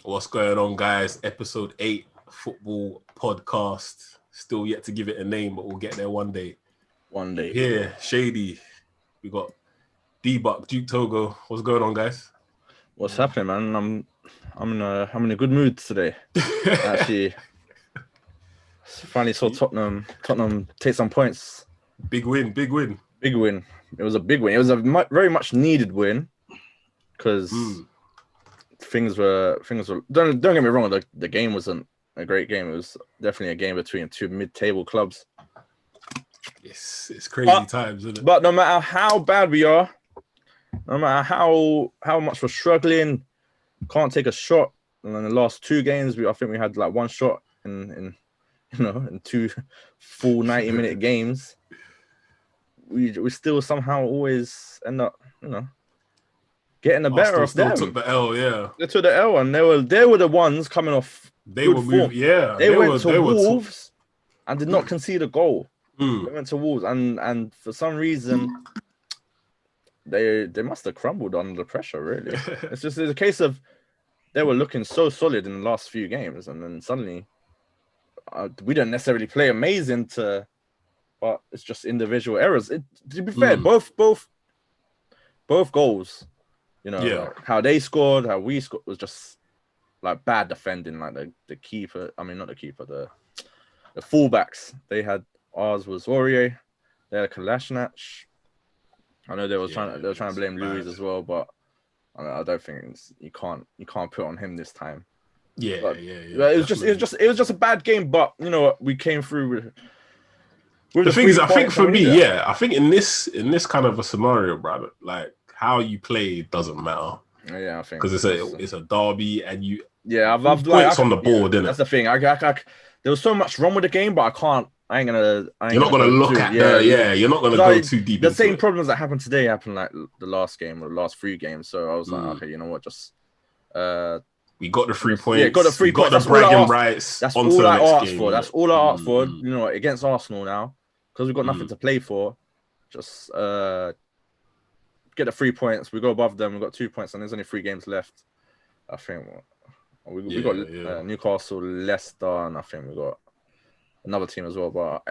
What's going on, guys? Episode 8 football podcast. Still yet to give it a name, but we'll get there one day. One day. Here, Shady. We got D-Buck, Duke Togo. What's going on, guys? What's happening, man? I'm in a good mood today. Actually, finally saw Tottenham take some points. Big win. Big win. It was a big win. It was a very much needed win because things were. Don't get me wrong. The game wasn't a great game. It was definitely a game between two mid-table clubs. It's crazy times, isn't it? But no matter how bad we are, no matter how much we're struggling, can't take a shot. And in the last two games, I think we had like one shot in two full 90-minute games. We still somehow always end up, getting the better of them. Took the L, yeah. They took the L, and they were the ones coming off. They were moving, yeah. They went to Wolves and did not concede a goal. They went to Wolves, and for some reason, they must have crumbled under the pressure. Really, it's a case of they were looking so solid in the last few games, and then suddenly we didn't necessarily play amazing but it's just individual errors. To be fair, both goals, like how they scored, how we scored was just like bad defending. Like the keeper, I mean not the keeper, the fullbacks. They had ours was Aurier, they had Kolasinac. I know they were trying to blame Luis as well, but I don't think you can't put on him this time. Yeah. It was just a bad game, but you know what, we came through with the thing is, I think for me, I think in this kind of a scenario, brother, like how you play doesn't matter. Yeah, I think because it's a derby, and you I've points on the board, innit? That's the thing. I there was so much wrong with the game, but you're not gonna look at you're not gonna go too deep. The same problems that happened today happened like the last game or the last 3 games. So I was like, okay, you know what, just we got the 3 points. Yeah, got the 3 points. Got the bragging rights. That's all I asked for. That's all I asked for. You know, against Arsenal now, because we've got nothing to play for. Just get the 3 points. We go above them. We've got 2 points, and there's only 3 games left. I think we got Newcastle, Leicester, and I think we got another team as well. But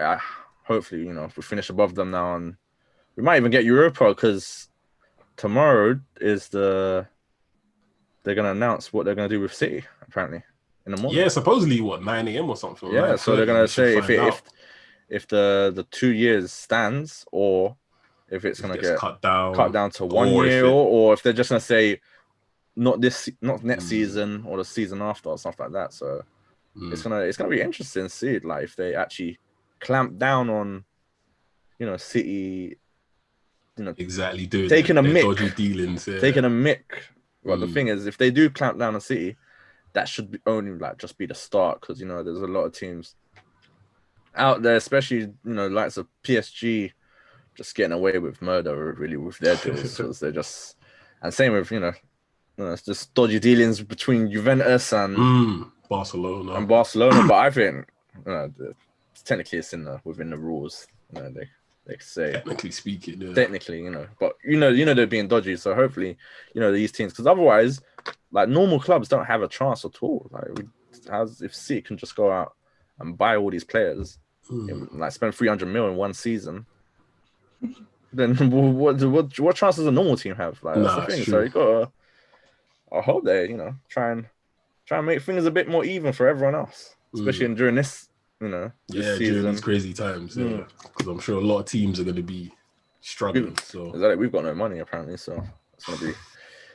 hopefully, if we finish above them now, and we might even get Europa, because tomorrow is they're going to announce what they're going to do with City, apparently, in the morning. Yeah, supposedly, 9 a.m. or something. Yeah, so they're going to say if the 2 years stands, or if it's going to get cut down to 1 year, or if they're just going to say not next season or the season after or stuff like that. So it's gonna be interesting to see like if they actually clamp down on City, exactly doing taking a mick, dodgy dealings, taking a mick. Well, the thing is, if they do clamp down on City, that should only just be the start, because there's a lot of teams out there, especially likes of PSG, just getting away with murder really with their deals. Because they're just, and same with it's just dodgy dealings between Juventus and Barcelona. But I think technically it's within the rules. They say technically speaking, but they're being dodgy. So hopefully these teams, because otherwise, like, normal clubs don't have a chance at all. Like, if City can just go out and buy all these players, like spend 300 million in one season, then what chance does a normal team have? Like, that's the thing. So you gotta. I hope they, try and make things a bit more even for everyone else, especially during this, this season. During these crazy times. Yeah, because I'm sure a lot of teams are going to be struggling. Exactly. We've got no money apparently, so it's going to be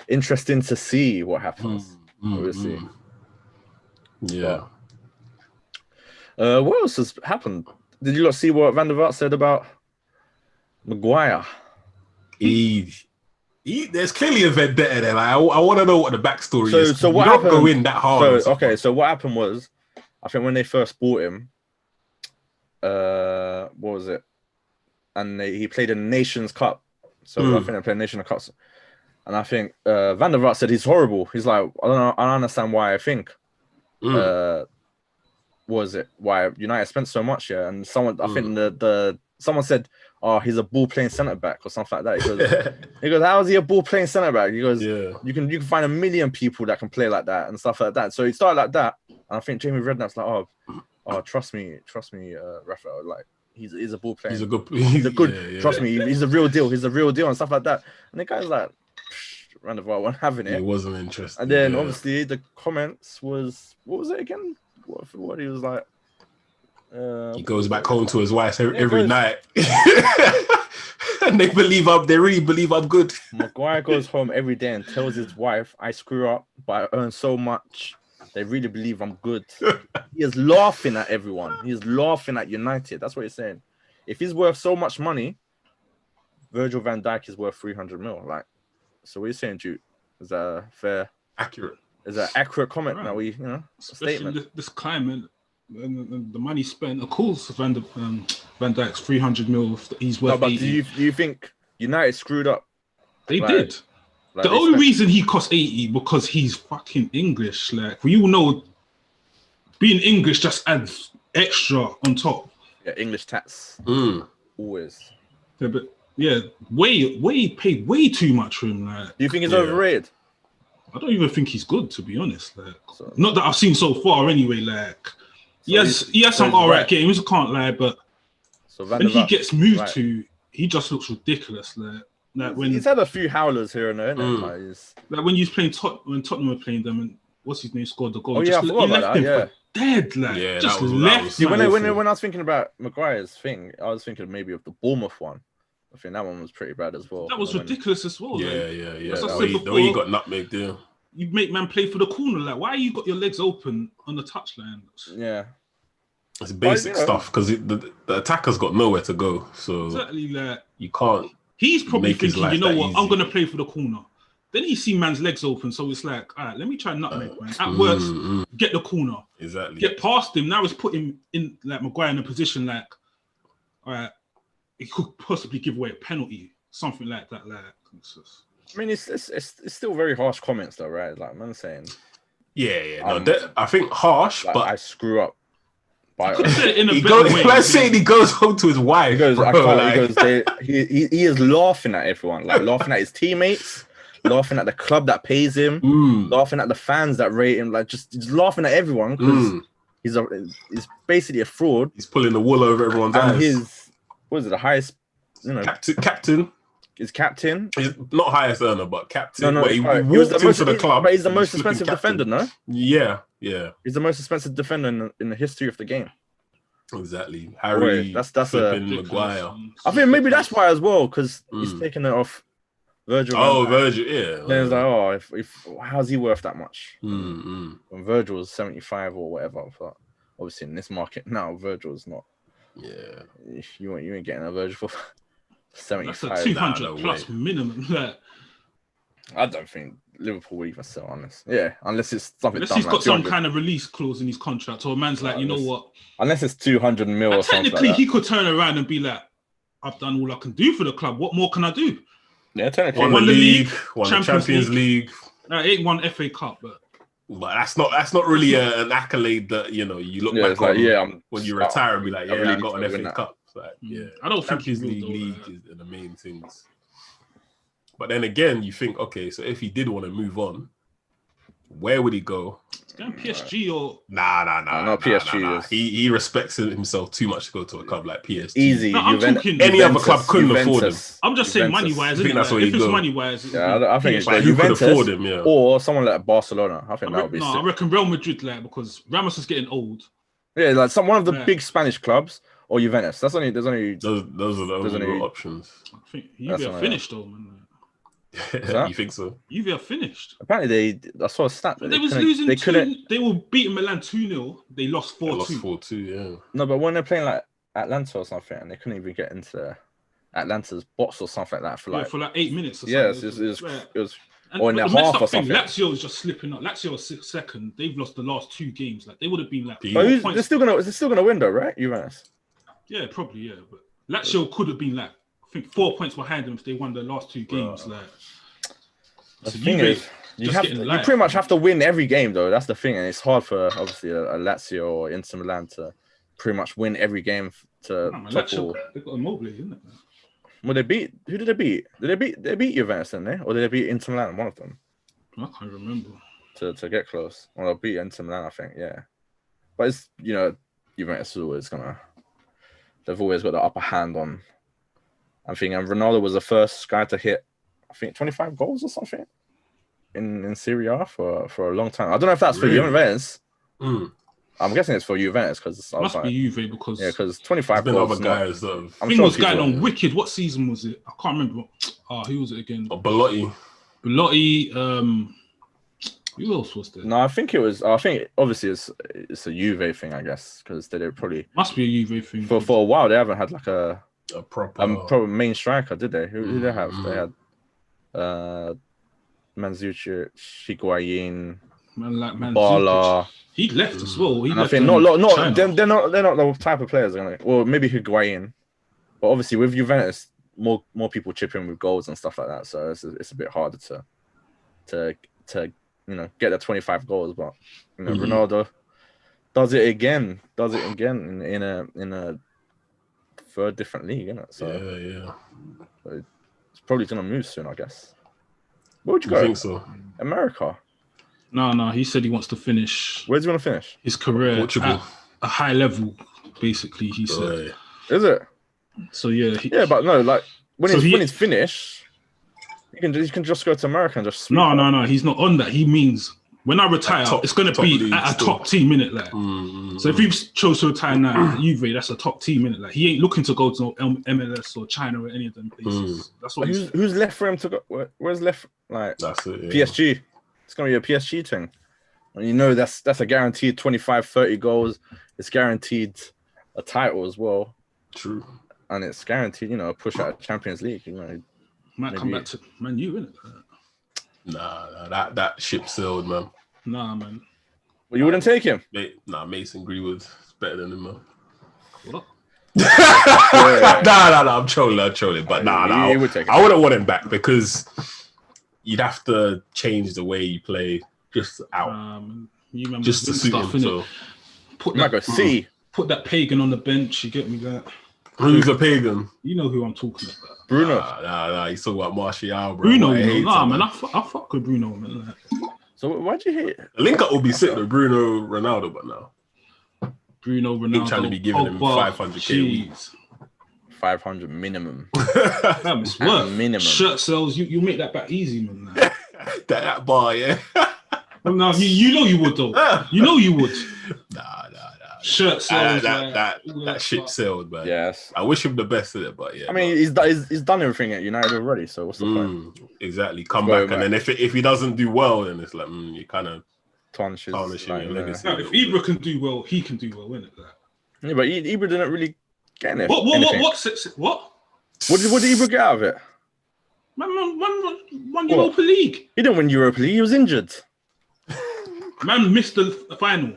interesting to see what happens. We'll see. Yeah. But, what else has happened? Did you lot see what Van der Vaart said about Maguire? There's clearly a vendetta there. Like, I want to know what the backstory is. So what happened? Don't go in that hard. So what happened was, I think when they first bought him, what was it? And he played in the Nations Cup. So I think they played Nations Cup. And I think Van der Vaart said he's horrible. He's like, I don't understand why I think. Was it why United spent so much here? And someone, I think someone said, "Oh, he's a ball playing centre back or something like that." He goes, "How is he a ball playing centre back?" He goes, "You can find a million people that can play like that and stuff like that." So he started like that, and I think Jamie Redknapp's like, "Oh, trust me, Raphael. Like he's a ball playing. He's a good. Trust me, he's a real deal. He's a real deal and stuff like that." And the guy's like, "Round of one having it." He wasn't interested. And then obviously the comments was, what was it again? What he was like. He goes back home to his wife every night, and they really believe I'm good. Maguire goes home every day and tells his wife, "I screw up, but I earn so much. They really believe I'm good." He is laughing at everyone. He is laughing at United. That's what he's saying. If he's worth so much money, Virgil van Dijk is worth 300 mil. Like, so what are you saying, Duke? Is that accurate? Is that accurate comment? Right. Now especially statement. This climate. And the money spent, of course, Van Dijk's 300 mil. He's worth. No, but do you think United screwed up? They did. Like the only reason he cost 80 because he's fucking English. Like we all know, being English just adds extra on top. Yeah, English tats. Always. Yeah, but way paid way too much for him. Like, do you think he's overrated? I don't even think he's good, to be honest. Like, not that I've seen so far, anyway. Like. He has some alright games, I can't lie, but when he gets moved to, he just looks ridiculous. Like when he's had a few howlers here and there, like when he was playing when Tottenham were playing them, and what's his name scored the goal. Oh yeah, I forgot about that. Yeah, dead. Like just left. See, when I was thinking about Maguire's thing, I was thinking maybe of the Bournemouth one. I think that one was pretty bad as well. That was ridiculous as well. Yeah. The way he got nutmegged, yeah. You make man play for the corner. Like, why you got your legs open on the touchline? Yeah. It's basic stuff because the attacker's got nowhere to go. So exactly, like, you can't. He's probably thinking, you know what, I'm going to play for the corner. Then he see man's legs open. So it's like, all right, let me try nutmeg, man. At worst, get the corner. Exactly. Get past him. Now it's put him in, like, Maguire in a position like, all right, he could possibly give away a penalty. Something like that. Like, it's just... I mean, it's still very harsh comments, though, right? Like, man saying, I think harsh, like, but I screw up. He goes home to his wife. He goes, he is laughing at everyone, like laughing at his teammates, laughing at the club that pays him, laughing at the fans that rate him, like just laughing at everyone because he's basically a fraud. He's pulling the wool over everyone's eyes. The highest, captain. Is captain? He's not highest earner, but captain. No, he walked into the club. But he's the most expensive defender, no? Yeah. He's the most expensive defender in the history of the game. Exactly. Harry, that's Maguire. I think maybe that's why as well, because he's taking it off Virgil. Virgil, yeah. Then it's like, if how's he worth that much? When Virgil was 75 or whatever, but obviously in this market now, Virgil's not. Yeah. You ain't getting a Virgil for 75. That's a 200 plus minimum. I don't think Liverpool will even sell unless it's something. Unless he's got some kind of release clause in his contract, or a man's like, you know what? Unless it's 200 mil or something. Technically, he could turn around and be like, I've done all I can do for the club. What more can I do? Yeah, technically. Won the league, won the Champions League. Ain't won FA Cup, but that's not really an accolade that you look back on when you retire and be like, I got an FA Cup. Like, I don't think Champions League is the main things. But then again, you think, okay, so if he did want to move on, where would he go? Going PSG or not PSG. Nah. He respects himself too much to go to a club like PSG. Easy. No, I'm talking any other club couldn't afford him. I'm just saying money wise. I think that's where if you it's go. money wise, I think it's who could afford him, or someone like Barcelona. I think that would be. I reckon Real Madrid, because Ramos is getting old. Yeah, like one of the big Spanish clubs or Juventus. Those are the only options. I think Juve are finished though, man. You think so? Juve are finished. Apparently, I saw a stat that they was losing. They were beating Milan 2-0. They lost 4-2. 4-2, yeah. No, but when they're playing like Atlanta or something, and they couldn't even get into Atlanta's box or something like that for 8 minutes. Or something. It was. Or in their half or something. Lazio is just slipping up. Lazio is second. They've lost the last 2 games. Like they would have been like. But they're still gonna win though, right? Juventus. Yeah, probably. Yeah, but Lazio could have been like, I think 4 points behind them if they won the last 2 games. The thing is, you pretty much have to win every game though. That's the thing, and it's hard for obviously a Lazio or Inter Milan to pretty much win every game to Lazio, they've got Immobile, isn't it? Well, they beat. Who did they beat? They beat Juventus, didn't they? Or did they beat Inter Milan? One of them. I can't remember. To get close. Well, they beat Inter Milan, I think. Yeah. But it's Juventus is always gonna. They've always got the upper hand on. I think, and Ronaldo was the first guy to hit, I think, 25 goals or something in Serie A for a long time. I don't know if that's for Juventus. I'm guessing it's for Juventus because it must be Juve because 25 goals. Other guys that have... I think it was going on wicked. What season was it? I can't remember. Who was it again? Belotti. Who else was there? No, I think it was. I think obviously it's a Juve thing, I guess, because they probably must be a Juve thing. For a while, they haven't had like a proper main striker, did they? Who did they have? They had Mandzukic, Higuain, Bala. He left as well. I think they're not the type of players. Well, maybe Higuain, but obviously with Juventus, more people chip in with goals and stuff like that. So it's a bit harder to get the 25 goals. But Ronaldo does it again in a third different league, isn't it? So it's probably gonna move soon, I guess. Where would you go? I think so. America. No. He said he wants to finish. Where's he want to finish? His career Portugal. At a high level, basically. He said. Is it? So yeah. But no, like when he's finished, he can just go to America and just. No. He's not on that. He means when I retire, it's going to be at a top team, innit? Like. So if he chose to retire now, Juve, that's a top team, innit? Like he ain't looking to go to MLS or China or any of them places. That's what. Who's left for him to go? Where's left? Like that's it. PSG. It's going to be a PSG thing. And that's a guaranteed 25, 30 goals. It's guaranteed a title as well. True. And it's guaranteed, a push out of Champions League. Might come back to Man U, innit? Nah, that ship sailed, man. Nah, man. Well, you wouldn't take him? Mason Greenwood is better than him, man. What? Nah, I'm trolling. But I wouldn't want him back because you'd have to change the way you play just out. Just to suit him. So. Put that pagan on the bench, you get me that? Who's a pagan? You know who I'm talking about. Bruno. Nah, he's talking about Martial, bro. Bruno, man. I fuck with Bruno, man. So why'd you hate it? The link up will be sick with Bruno Ronaldo, but now. Bruno Ronaldo. He's trying to be giving him 500k a week. 500 minimum. Damn, it's worth. Minimum. Shirt sales, you make that back easy, man. that bar, yeah. No, you know you would though. You know you would. Nah. Shirt sales, that ship sailed, man. Yes. I wish him the best of it, but yeah. I mean, he's done everything at United already, so what's the point? Exactly. Come back, and then if he doesn't do well, then it's like you kind of tarnishes your legacy. If Ibra can do well, he can do well, isn't it? Yeah, but Ibra didn't really get in it. What? What did Ibra get out of it? Man, won Europa League. He didn't win Europa League. He was injured. Man missed the final.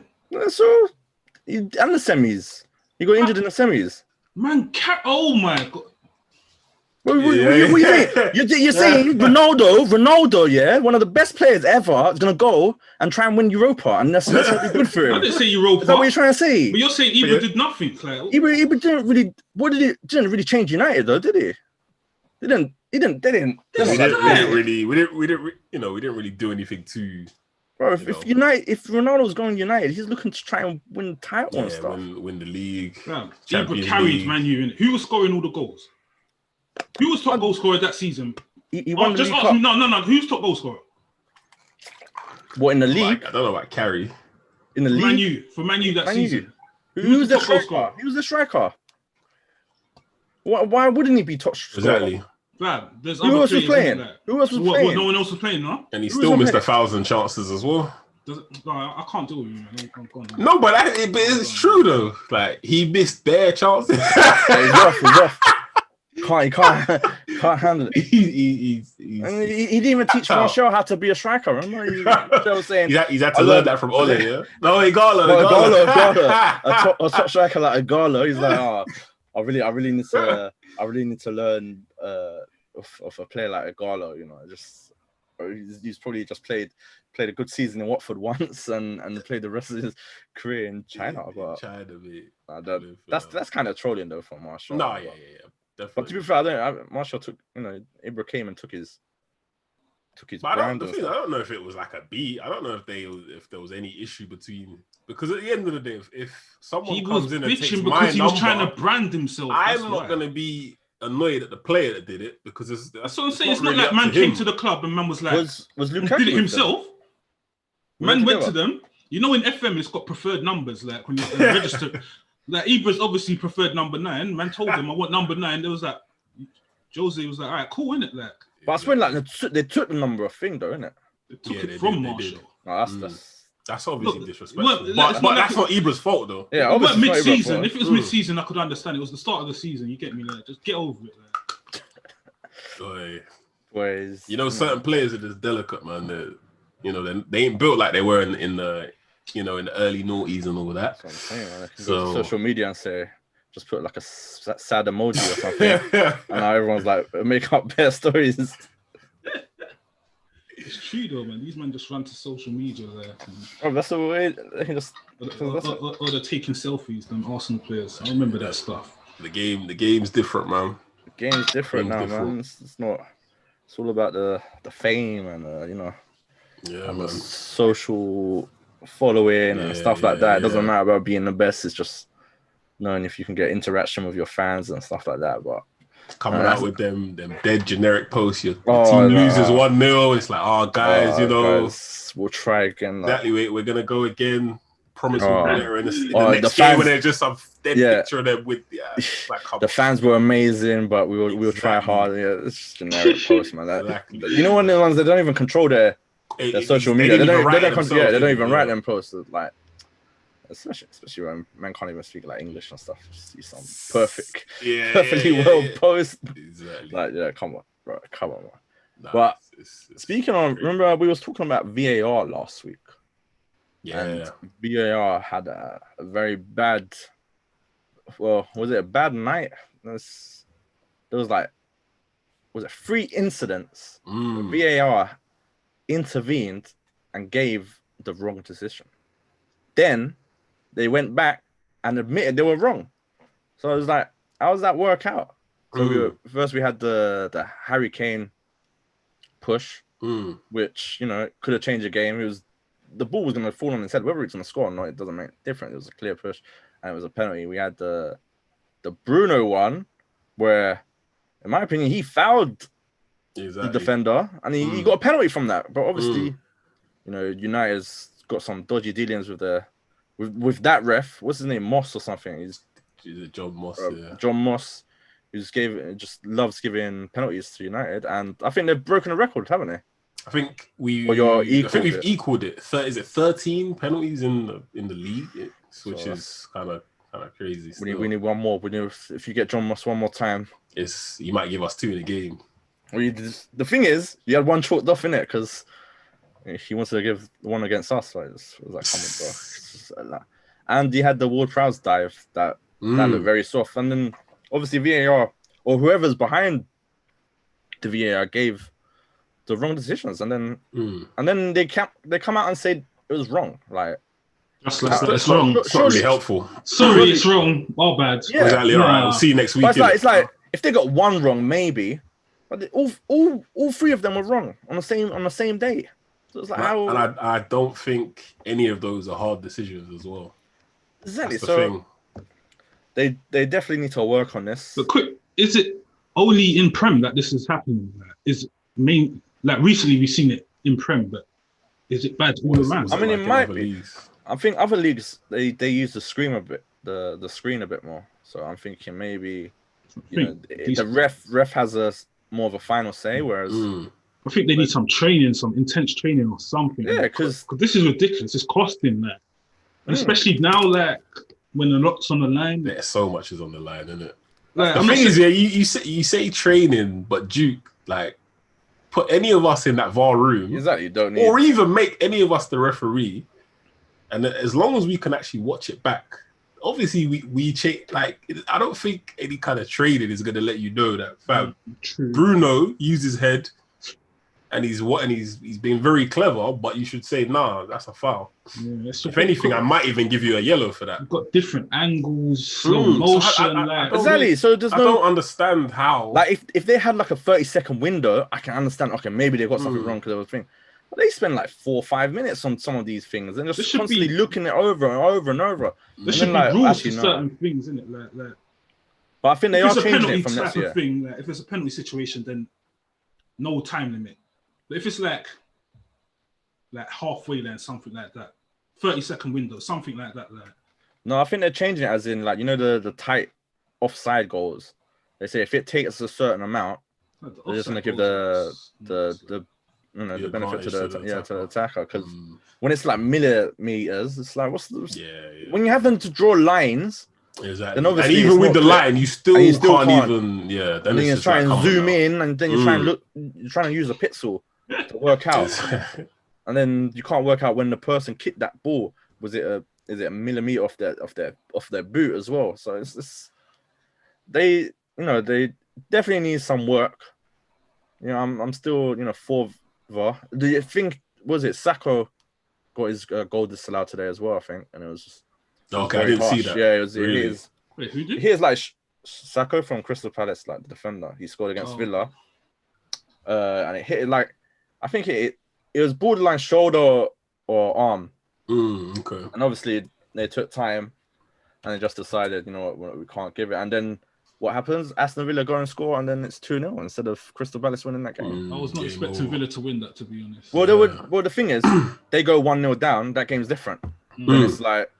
So, and the semis. He got injured in the semis. Man, oh my God. What do you mean? You're saying Ronaldo, yeah, one of the best players ever, is going to go and try and win Europa, and that's going to be good for him. I didn't say Europa. Is that what you're trying to say? But you're saying Ibra did nothing. Like, Ibra didn't really. Didn't really change United though, did he? They didn't. We didn't really do anything to. Bro, if Ronaldo's going United, he's looking to try and win the title and stuff. Win the league. Ibra carried Man U in. Who was scoring all the goals? Who was top goal scorer that season? He won the League Cup. No. Who's top goal scorer? What, in the league? I don't know about Carey. In the league? For Man U that season. Who was the striker? He was the striker. Why wouldn't he be top scorer? Exactly. Who else was playing? Who else was playing? No one else was playing, no? And he still missed 1,000 chances as well. I can't do it, man. No, but it's true though. Like he missed bare chances. He's rough. Can't handle it. He didn't even teach Martial how to be a striker. Remember, he saying he's had to learn that from Ole. Yeah. No, Igalo. A top striker like Igalo. He's like, I really need to learn of a player like Igalo. He's probably just played a good season in Watford once and played the rest of his career in China. But China, mate. that's kind of trolling though from Martial. No, yeah. Definitely. But to be fair, Martial took, Ibra came and took his brand. I don't know if it was like a beat. I don't know if there was any issue because at the end of the day, if someone comes in and takes my number, he was trying to brand himself. I'm not going to be annoyed at the player that did it because that's what I'm saying. It's not like man came to the club and man was like, was Lukaku did it himself. Man went to them. In FM, it's got preferred numbers. Like when you register, like Ibra's obviously preferred number 9. Man told him, I want number 9. There was like, Jose was like, all right, cool, innit? Like, but I swear, like they took the number of thing, though, innit? They took it from Martial. No, that's obviously disrespectful. But that's not Ibra's fault, though. Yeah, obviously mid-season. If it was mid-season, I could understand. It was the start of the season. You get me? Like, just get over it. Like. Boys, certain players are just delicate, man. They ain't built like they were in the early noughties and all that. That's what I'm saying, man. I can go to social media and say, just put like a sad emoji or something, and now everyone's like, make up better stories. It's true though, man. These men just run to social media there. Oh, that's the way. Or they're taking selfies. Them Arsenal players. I remember that stuff. The game's different, man. The game's different now, man. It's not. It's all about the fame and and the social following and stuff like that. It doesn't matter about being the best. It's just knowing if you can get interaction with your fans and stuff like that. But coming out with them dead generic posts, your team loses 1-0. It's like, guys, guys, we'll try again. Exactly, we're gonna go again. Promise we'll be there in the next game when there's just some dead picture of them with the fans were amazing, but we'll try hard. Yeah, it's just generic posts, man. When the ones that don't even control their social media, they don't even write them posts. Like, especially when men can't even speak like English and stuff. Just see some perfectly well post. Exactly. Like, come on, bro, come on, man. Nah, but speaking of, remember we was talking about VAR last week. Yeah. And VAR had a very bad. Well, was it a bad night? There was like, was it 3 incidents? VAR intervened and gave the wrong decision. Then they went back and admitted they were wrong. So I was like, how does that work out? So we had the Harry Kane push, which could have changed the game. The ball was going to fall on his head. Whether it's going to score or not, it doesn't make a difference. It was a clear push, and it was a penalty. We had the Bruno one, where, in my opinion, he fouled the defender, and he got a penalty from that. But obviously, United's got some dodgy dealings with that ref. What's his name? Moss or something. He's John Moss. John Moss, who just loves giving penalties to United, and I think they've broken a record, haven't they? I think we've equaled it. Is it 13 penalties in the league? Which is kind of crazy. We need one more. If you get John Moss one more time, you might give us 2 in a game. The thing is, you had one chalked off in it because he wanted to give one against us. So it was like, come on, bro. And you had the Ward-Prowse dive that looked very soft. And then obviously VAR or whoever's behind the VAR gave the wrong decisions, and then they come out and say it was wrong. Like, it's wrong. It's not really helpful. Sorry, it's wrong. Our bad. Yeah. Exactly. All right. We'll see you next week. It's like if they got one wrong, maybe, but all 3 of them were wrong on the same day. So it's like how. And I don't think any of those are hard decisions as well. Exactly. So they definitely need to work on this. But quick, is it only in Prem that this is happening? Is like recently we've seen it in Prem, but is it bad all around? I mean, it might be. I think other leagues they use the screen a bit, the screen a bit more. So I'm thinking maybe the ref has more of a final say, whereas I think they need some training, some intense training or something. Yeah, because this is ridiculous. It's costing that, especially now, like when a lot's on the line. Yeah, so much is on the line, isn't it? Like, the thing is, you say training, but Duke, like, put any of us in that VAR room, exactly, don't need, or even make any of us the referee, and as long as we can actually watch it back, obviously we like. I don't think any kind of training is going to let you know that, fam. Bruno used his head, and he's been very clever, but you should say, nah, that's a foul. Yeah, if anything, I might even give you a yellow for that. You've got different angles, slow motion. Exactly. So I don't understand how. Like if they had like a 30-second window, I can understand. Okay, maybe they got something wrong because of a thing. But they spend like 4 or 5 minutes on some of these things and just constantly looking it over and over and over. There should be rules to certain things, isn't it? Like. But I think they are changing it from next year. Thing, like, if it's a penalty situation, then no time limit. But if it's like halfway lane, something like that, 30-second window, something like that. No, I think they're changing it as in like the tight offside goals. They say if it takes a certain amount, they're just gonna give the benefit to the attacker because when it's like millimeters, it's like when you have them to draw lines. Exactly. And even with the line, you still can't even. Yeah. Then you try and zoom in, and then you try and look. You're trying to use a pixel to work out, and then you can't work out when the person kicked that ball. Is it a millimeter off their boot as well? So it's they definitely need some work. I'm still for VAR. Do you think Sacco got his goal disallowed today as well? I think, and it was just. Okay, I didn't see that. Yeah, it was. Really? Wait, who did? Here's like Sacco from Crystal Palace, like the defender. He scored against Villa, and it hit it like I think it was borderline shoulder or arm. Okay. And obviously they took time, and they just decided, we can't give it. And then what happens? Aston Villa go and score, and then it's 2-0 instead of Crystal Palace winning that game. I was not expecting Villa to win that, to be honest. Well, the thing is, they go 1-0 down. That game's different. Then it's like,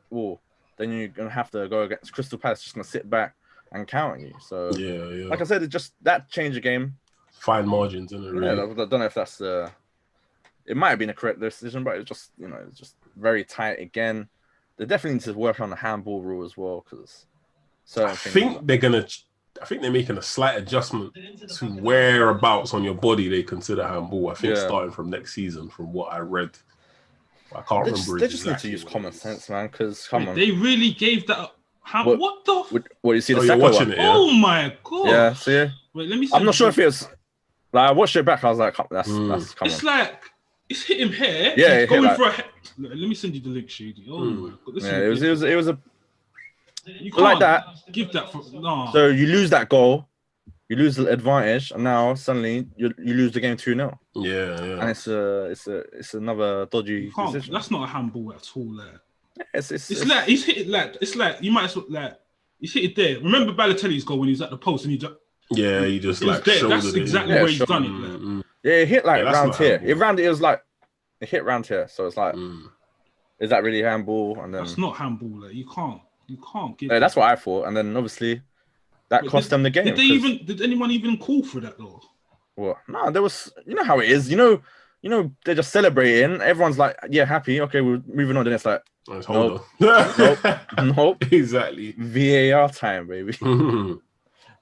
then you're gonna have to go against Crystal Palace. Just gonna sit back and count on you. So like I said, it just that change the game. Fine margins, isn't it? Really? Yeah, I don't know if that's it might have been a correct decision, but it's just it's just very tight again. They definitely need to work on the handball rule as well because I think they're making a slight adjustment to whereabouts on your body they consider handball. I think starting from next season, from what I read. I can't remember. They just need to use common sense, man. Because they really gave that. What the? What you see the second one? It, Oh my god! Yeah, see. Wait, let me. I'm not sure if it's. Like I watched it back. I was like, that's common. It's like it's hit him here. Yeah, he's going for a. Let me send you the link, Shady. Oh my god! It was a. You can't like that. Give that for no. So you lose that goal. You lose the advantage, and now suddenly you lose the game 2-0. Yeah. And it's another dodgy decision. That's not a handball at all. It's like he's hit it it's like you might as well he's hit it there. Remember Balotelli's goal when he was at the post and he just he just like there. That's exactly where he's done it. Yeah, it hit like round here. It was like it hit round here. So it's like, is that really handball? And then that's not handball. You can't give. That's what I thought. And then obviously. That cost them the game. Did anyone even call for that though? Well, no, there was. You know how it is. They're just celebrating. Everyone's like, yeah, happy. Okay, we're moving on. Then it's like, nope. Exactly. VAR time, baby.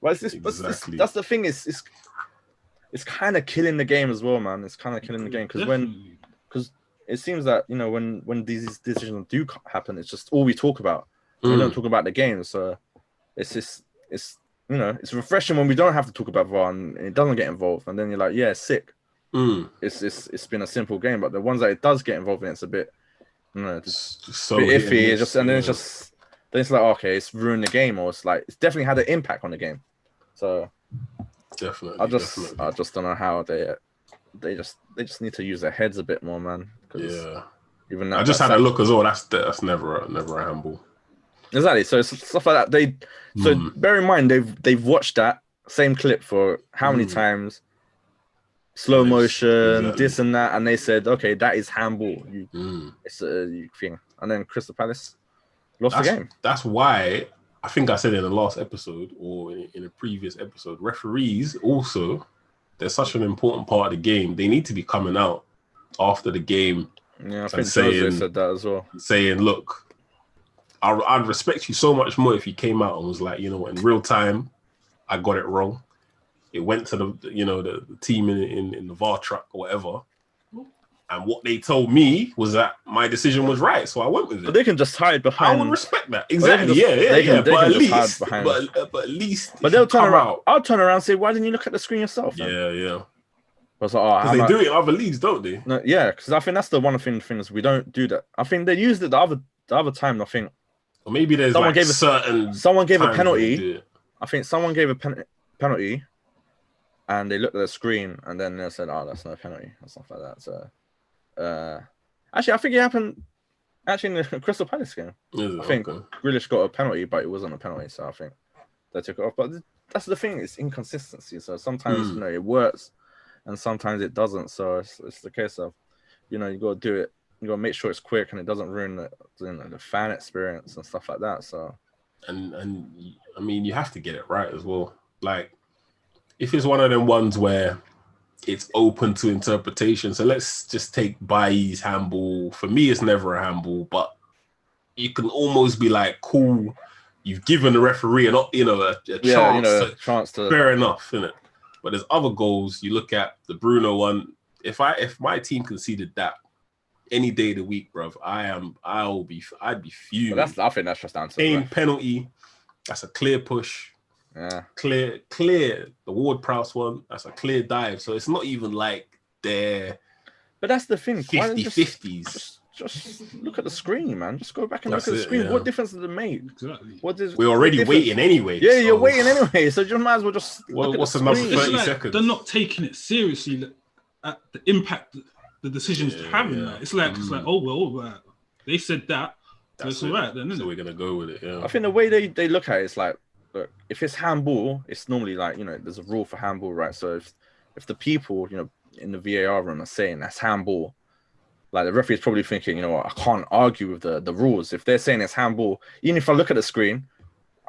But that's the thing. It's kind of killing the game as well, man. It's kind of killing the game because it seems that when these decisions do happen, it's just all we talk about. We don't talk about the game, so it's just. It's refreshing when we don't have to talk about VAR and it doesn't get involved, and then you're like, yeah, sick. It's been a simple game, but the ones that it does get involved in, it's a bit, just so a bit iffy. Then it's like, okay, it's ruined the game, or it's like it's definitely had an impact on the game. So definitely, I just don't know how they just need to use their heads a bit more, man. Even I just had a look as well. That's never a handball. Exactly. So it's stuff like that. So bear in mind they've watched that same clip for how many times, slow motion, this and that, and they said, okay, that is handball. It's a thing. And then Crystal Palace lost the game. That's why I think I said in the last episode or in a previous episode, referees also, they're such an important part of the game. They need to be coming out after the game. Yeah, I think Jose said that as well. Saying, look, I'd respect you so much more if you came out and was like, in real time, I got it wrong. It went to the team in the VAR truck or whatever. And what they told me was that my decision was right, so I went with it. But they can just hide behind. I would respect that. Exactly. Yeah. But at least. But they'll turn around. I'll turn around and say, "Why didn't you look at the screen yourself?" Then? Yeah. was like, because they do it in other leagues, don't they? No, yeah, because I think that's the one of the things we don't do that. I think they used it the other time. I think, or maybe there's someone gave a penalty. I think someone gave a penalty, and they looked at the screen, and then they said, "Oh, that's no penalty," or stuff like that. So, actually, I think it happened. Actually, in the Crystal Palace game, I think Grealish got a penalty, but it wasn't a penalty, so I think they took it off. But that's the thing; it's inconsistency. So sometimes it works, and sometimes it doesn't. So it's the case of, you got to do it. You got to make sure it's quick and it doesn't ruin the fan experience and stuff like that. So, and I mean, you have to get it right as well. Like, if it's one of them ones where it's open to interpretation. So let's just take Bailly's handball. For me, it's never a handball, but you can almost be like, cool, you've given the referee a chance to fair enough, innit? But there's other goals. You look at the Bruno one. If my team conceded that any day of the week, bruv, I'd be fuming. But I think that's just down to the penalty. That's a clear push. Yeah, clear. The Ward-Prowse one, that's a clear dive. So it's not even like they're. But that's the thing. 50-50s. Just look at the screen, man. Just go back and look at the screen. Yeah. What difference does it make? Exactly. We're already waiting anyway. Yeah, you're waiting anyway. So you might as well just. What's another 30 seconds? They're not taking it seriously at the impact the decisions having. Yeah. It's like oh well, they said that. That's all right then. So we're gonna go with it. Yeah. I think the way they look at it is like, look, if it's handball, it's normally like, there's a rule for handball, right? So if the people, in the VAR room are saying that's handball, like the referee's probably thinking, I can't argue with the rules. If they're saying it's handball, even if I look at the screen,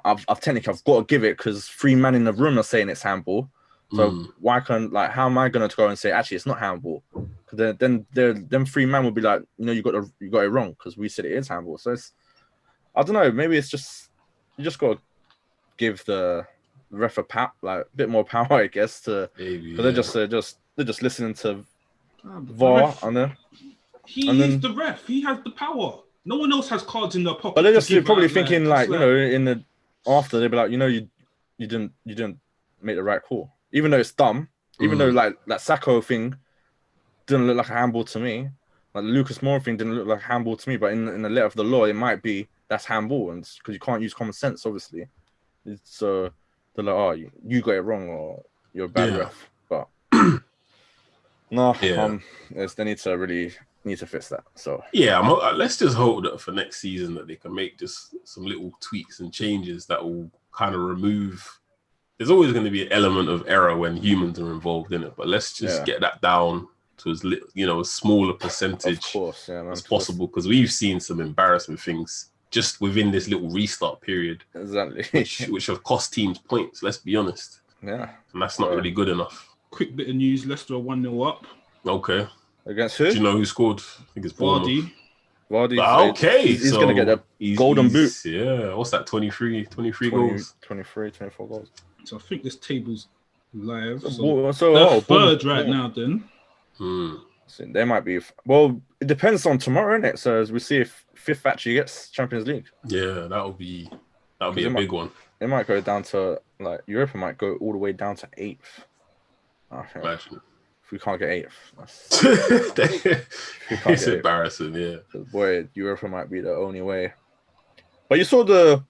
I've got to give it because 3 men in the room are saying it's handball. So why can't, how am I going to go and say, actually, it's not handball? Because then 3 men will be like, you got it wrong because we said it is handball. So it's, I don't know, maybe it's just, you just got to give the ref a bit more power, I guess, because they're just listening to VAR and then he's the ref. He has the power. No one else has cards in their pocket. But they're just probably thinking in the after they'll be like, you didn't make the right call, even though it's dumb. Even though that Sacco thing didn't look like a handball to me, like the Lucas Moura thing didn't look like a handball to me. But in the letter of the law, it might be that's handball, and because you can't use common sense, obviously. So they're like, oh, you got it wrong, or you're a bad ref. But they need to fix that. So let's just hope that for next season that they can make just some little tweaks and changes that will kind of remove. There's always going to be an element of error when humans are involved in it, but let's just get that down to as smaller percentage as possible, because we've seen some embarrassing things just within this little restart period. Exactly. which have cost teams points, let's be honest. Yeah. And that's not really good enough. Quick bit of news, Leicester are 1-0 up. Okay. Against who? Do you know who scored? I think it's Vardy. Okay. He's going to get the golden boot. Yeah. What's that, 23 goals? 24 goals. So I think this table's live. So third right now then. So they might be. Well, it depends on tomorrow, innit? So as we see if fifth actually gets Champions League. Yeah, that'll be a big one. It might go down to Europa might go all the way down to 8th. I think. Imagine. If we can't get 8th, it's embarrassing. Yeah. Boy, Europa might be the only way. But you saw the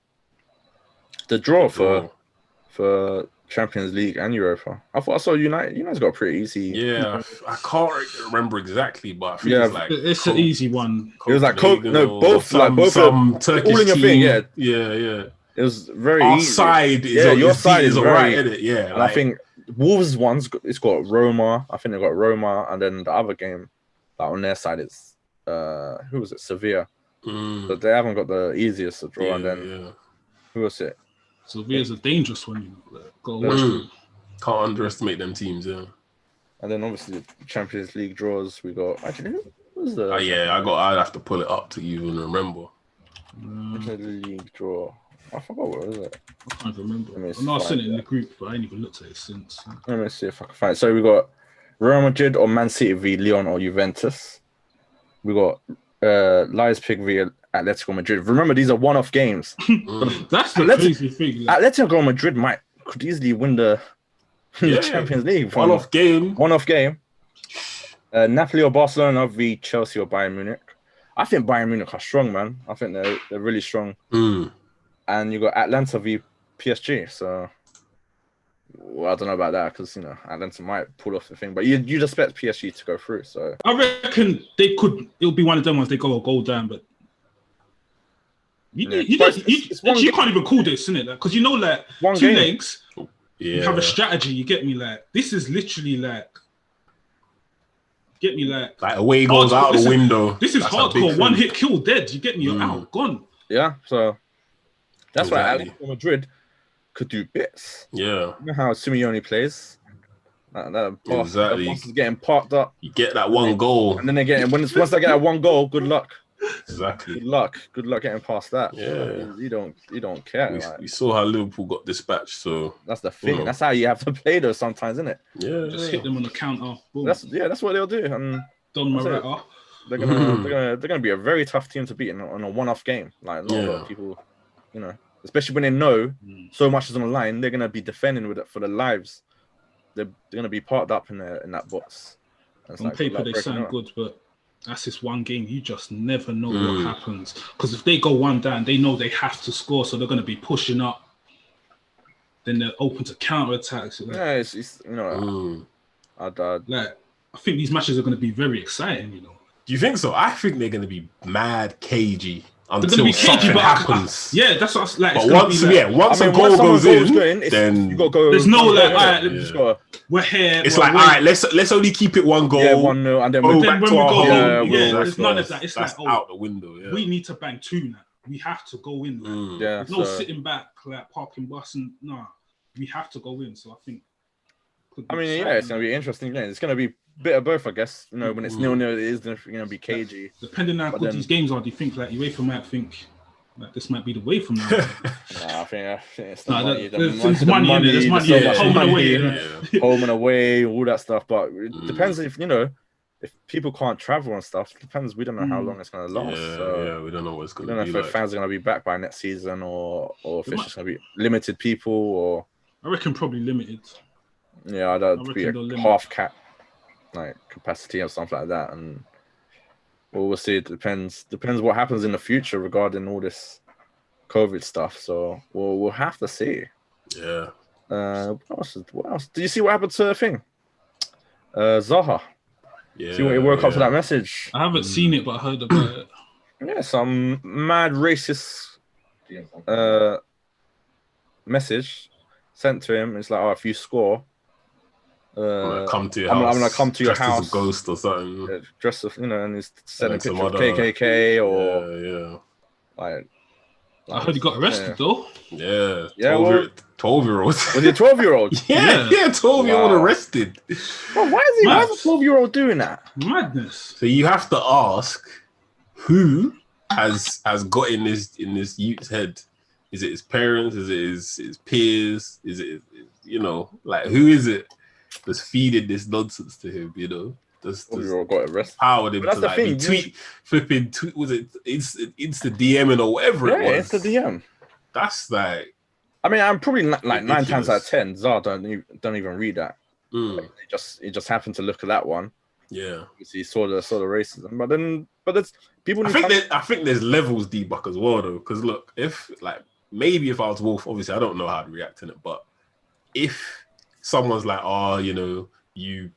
draw for Champions League and Europa. I thought I saw United. United's got a pretty easy. Yeah, I can't remember exactly, but I think it's an easy one. It was both some Turkish all in your team. thing. Yeah, yeah. It was very Our easy. side is your side is alright, isn't it? Yeah, and I think Wolves it's got Roma. I think they got Roma, and then the other game on their side is who was it? Sevilla. But they haven't got the easiest to draw. Yeah, and then who was it? Sevilla's a dangerous one. Can't underestimate them teams. Yeah. And then obviously the Champions League draws. We got who was the? I'd have to pull it up to even remember. Champions League draw. I forgot what was it. I can't remember. I sent it in the group, but I ain't even looked at it since. Let me see if I can find it. So we got Real Madrid or Man City v Lyon or Juventus. We got Leipzig v Atletico Madrid. Remember, these are one-off games. That's the crazy thing. Atletico Madrid could easily win the Champions League. One-off game. Napoli or Barcelona v Chelsea or Bayern Munich. I think Bayern Munich are strong, man. I think they're really strong. And you got Atlanta v PSG. So, well, I don't know about that because Atlanta might pull off the thing, but you'd expect PSG to go through. So I reckon they could. It'll be one of them ones they go a goal down, but you can't even call this, innit? Because like one two game. legs. You have a strategy. You get me? Like this is literally like. Get me like away goes out the window. This is hardcore. One hit kill, dead. You get me? You're out, gone. Yeah, so that's why Atletico Madrid could do bits. Yeah, you know how Simeone plays. That boss is getting parked up. You get that one goal, and then they get once they get that one goal. Good luck. Exactly. Good luck getting past that. Yeah, you don't care. We saw how Liverpool got dispatched, so that's the thing. That's how you have to play those sometimes, isn't it? Yeah, just hit them on the counter. Boom. That's what they'll do. And they're gonna be a very tough team to beat on a one-off game. Like not a lot of people, especially when they know so much is on the line, they're gonna be defending with it for their lives. They're gonna be parked up in that box. On paper, they sound good, but that's this one game. You just never know what happens. Because if they go one down, they know they have to score, so they're going to be pushing up. Then they're open to counter attacks. Yeah, it's I think these matches are going to be very exciting. Do you think so? I think they're going to be mad cagey. Until something happens. That's what I But once a goal goes in, then you got to go. There's no like, all right, we're here. It's like, all right, let's only keep it one goal. Yeah, 1-0, and then when we go home, there's none of that. It's like, out the window. Yeah. We need to bang 2 now. We have to go in. There's no sitting back, like parking bus, and we have to go in. So I think. It's gonna be interesting. Yeah, it's gonna be a bit of both, I guess. When it's 0-0, it is gonna be cagey. Depending on how good these games are, do you think like UEFA might think like this might be the way from now? I think it's the money. There's money in it. There's money. Home and away, home and away, all that stuff. But it depends if people can't travel and stuff. It depends. We don't know how long it's gonna last. We don't know what's gonna. We don't know if fans are gonna be back by next season or if it's just gonna be limited people or. I reckon probably limited. Yeah, that'd be a half cap like capacity or something like that, and we'll see. It depends what happens in the future regarding all this COVID stuff. So we'll have to see. Yeah. What else? Did you see what happened to the thing? Zaha. Yeah. See what he woke up to that message. I haven't seen it, but I heard about it. Yeah, some mad racist message sent to him. It's like, if you score. I'm gonna come to your house. I'm gonna come to your house. As a ghost or something. Yeah, dressed as, and he's sending pictures of KKK or like. I heard he got arrested though. Yeah. 12-year-old. Was he a 12-year-old? yeah, 12-year-old arrested. Well, why is a 12-year-old doing that? Madness. So you have to ask who has got in this youth's head. Is it his parents? Is it his peers? Is it who is it? That's feeding this nonsense to him, Just got arrested. Powered him to be tweet. Was it Insta DMing or whatever it was? Yeah, Insta DM. That's like. I'm probably like 9 times out of 10. Zar don't even read that. He just happened to look at that one. Yeah, he saw the racism, but there's people. I think there's levels, D-Buck, as well, though. Because look, if maybe if I was Wolf, obviously I don't know how to react in it, but if someone's like, you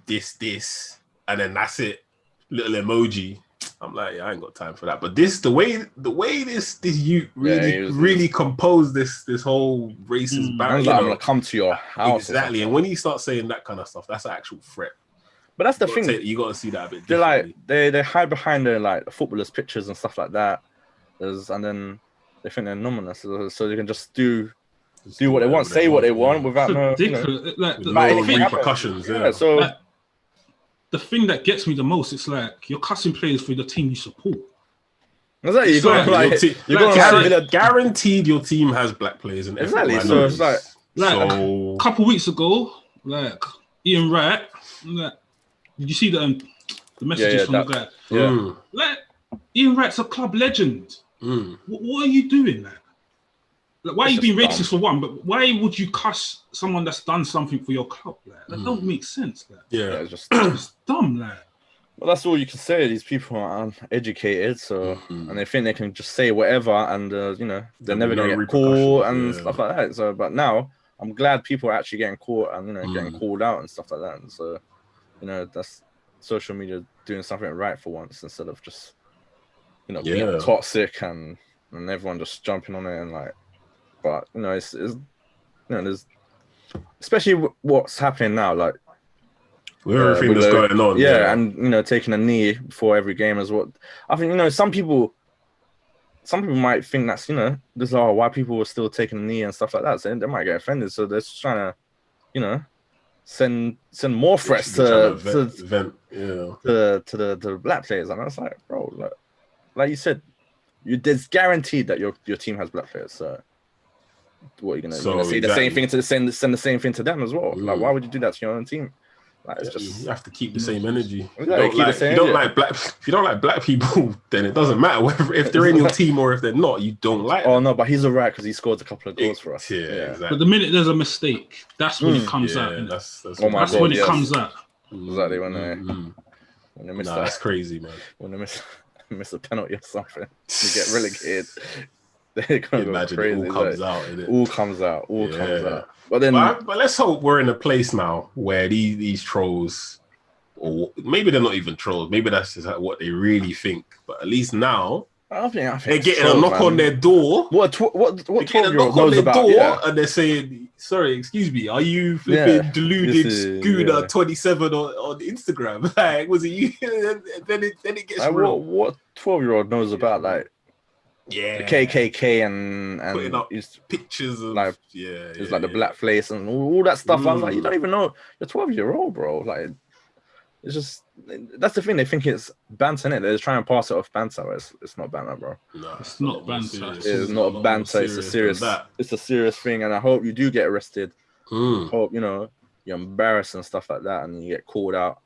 this, and then that's it, little emoji. I'm like, I ain't got time for that. But the way this youth really composed this whole racist barrier. I'm gonna come to your house. Exactly, and when you start saying that kind of stuff, that's an actual threat. But that's the thing. You got to see that a bit. They're like they hide behind their footballers' pictures and stuff like that. And then they think they're anonymous, so they can just do what they want, say what they want without no repercussions. Yeah. So the thing that gets me the most, it's like you're cussing players for the team you support. Exactly. Guaranteed your team has black players and exactly. So it's like a couple weeks ago, Ian Wright. Did you see the messages from the guy? Yeah. Ian Wright's a club legend. What are you doing, man? Like, why are you being racist for one? But why would you cuss someone that's done something for your club? Like, that don't make sense. Like. Yeah, it's just it's dumb. Like, well, that's all you can say. These people are uneducated, so and they think they can just say whatever, and you know, they're never gonna get caught and stuff like that. So, but now I'm glad people are actually getting caught and getting called out and stuff like that. And so, you know, that's social media doing something right for once instead of just being toxic and everyone just jumping on it and like. But you know, it's there's especially what's happening now, like with everything that's going on. Yeah, and taking a knee before every game is what I think. Some people might think that's this is why people are still taking a knee and stuff like that. So they might get offended. So they're just trying to send more threats to the black players. And I was like, bro, like you said, there's guaranteed that your team has black players. So what are you gonna say the same thing to send the same thing to them as well? Like, why would you do that to your own team? Like, it's just you have to keep the same energy. If you don't like black people, then it doesn't matter whether if they're in your team or if they're not. You don't like them. No, but he's alright because he scored a couple of goals for us. Yeah, exactly. But the minute there's a mistake, that's when it comes out. That's when it comes out. Exactly when they miss that. That's crazy, man. When they miss a penalty or something, you get relegated. They're gonna go crazy. It all comes out, innit? All comes out. But then, but let's hope we're in a place now where these trolls, or maybe they're not even trolls. Maybe that's just what they really think. But at least now, I think they're getting a knock on their door. What 12-year-old knows about? And they're saying, "Sorry, excuse me, are you flipping deluded Scooter 27 on Instagram? Like, was it you?" then it gets real. What 12-year-old knows about the KKK and putting up pictures of like like the blackface and all that stuff. I was like, you don't even know you're 12-year-old, bro. Like, it's just that's the thing. They think it's banter, innit? They're trying to pass it off banter. It's not banter, bro. No, it's not banter. It's not banter. It's a serious thing, and I hope you do get arrested. Hope you're embarrassed and stuff like that, and you get called out.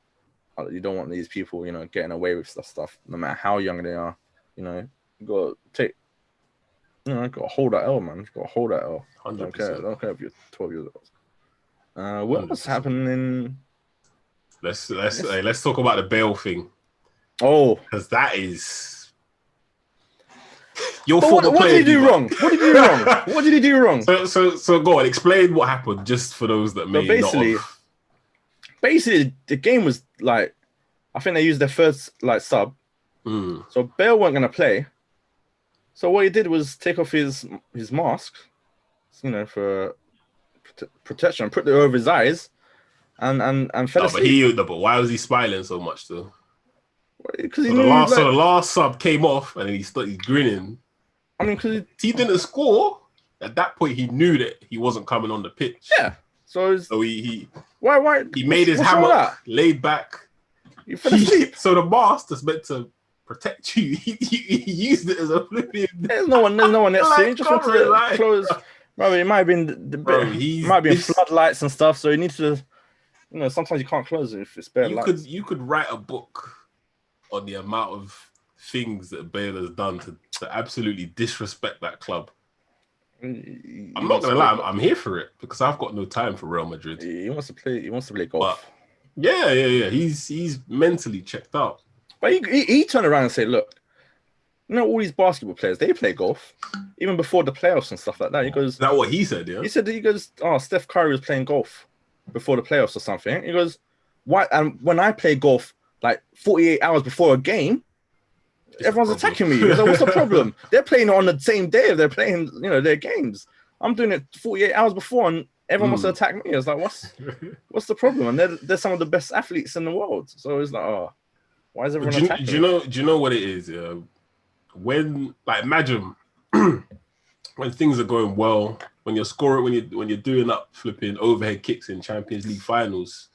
You don't want these people, getting away with stuff, no matter how young they are. You got to got to hold that L, man. You got to hold that L. 100%. Don't care if you're 12 years old. What was happening? Let's talk about the bail thing. Oh, because that is your former player. What did he do wrong? What did he do wrong? So go on, explain what happened, just for those that may not have. Basically, the game was like, I think they used their first sub. So Bale weren't gonna play. So what he did was take off his mask, for protection, put it over his eyes, and fell asleep. But why was he smiling so much though? Because the last sub came off and then he started grinning. I mean, because he didn't score at that point. He knew that he wasn't coming on the pitch. Yeah. So he why he made his hammock, laid back. You fell asleep. So the mask that's meant to protect you, he used it as a flipping. There's no one next to him. He just went to the close. Bro, it might have been floodlights and stuff. So you need to, sometimes you can't close it if it's bare light. You could write a book on the amount of things that Bale has done to absolutely disrespect that club. I'm not gonna lie, I'm here for it because I've got no time for Real Madrid. He wants to play golf. But yeah. He's mentally checked out. But he turned around and said, "Look, all these basketball players, they play golf even before the playoffs and stuff like that." He goes, "Is that what he said?" Yeah, he goes, "Oh, Steph Curry was playing golf before the playoffs or something." He goes, "Why? And when I play golf like 48 hours before a game, everyone's attacking me. Like, what's the problem? They're playing on the same day if they're playing, their games. I'm doing it 48 hours before, and everyone wants to attack me. It's like, what's the problem? And they're some of the best athletes in the world. So it's like, oh, why is everyone attacking? Do you know what it is? When imagine when things are going well, when you're scoring, when you're doing up flipping overhead kicks in Champions League finals,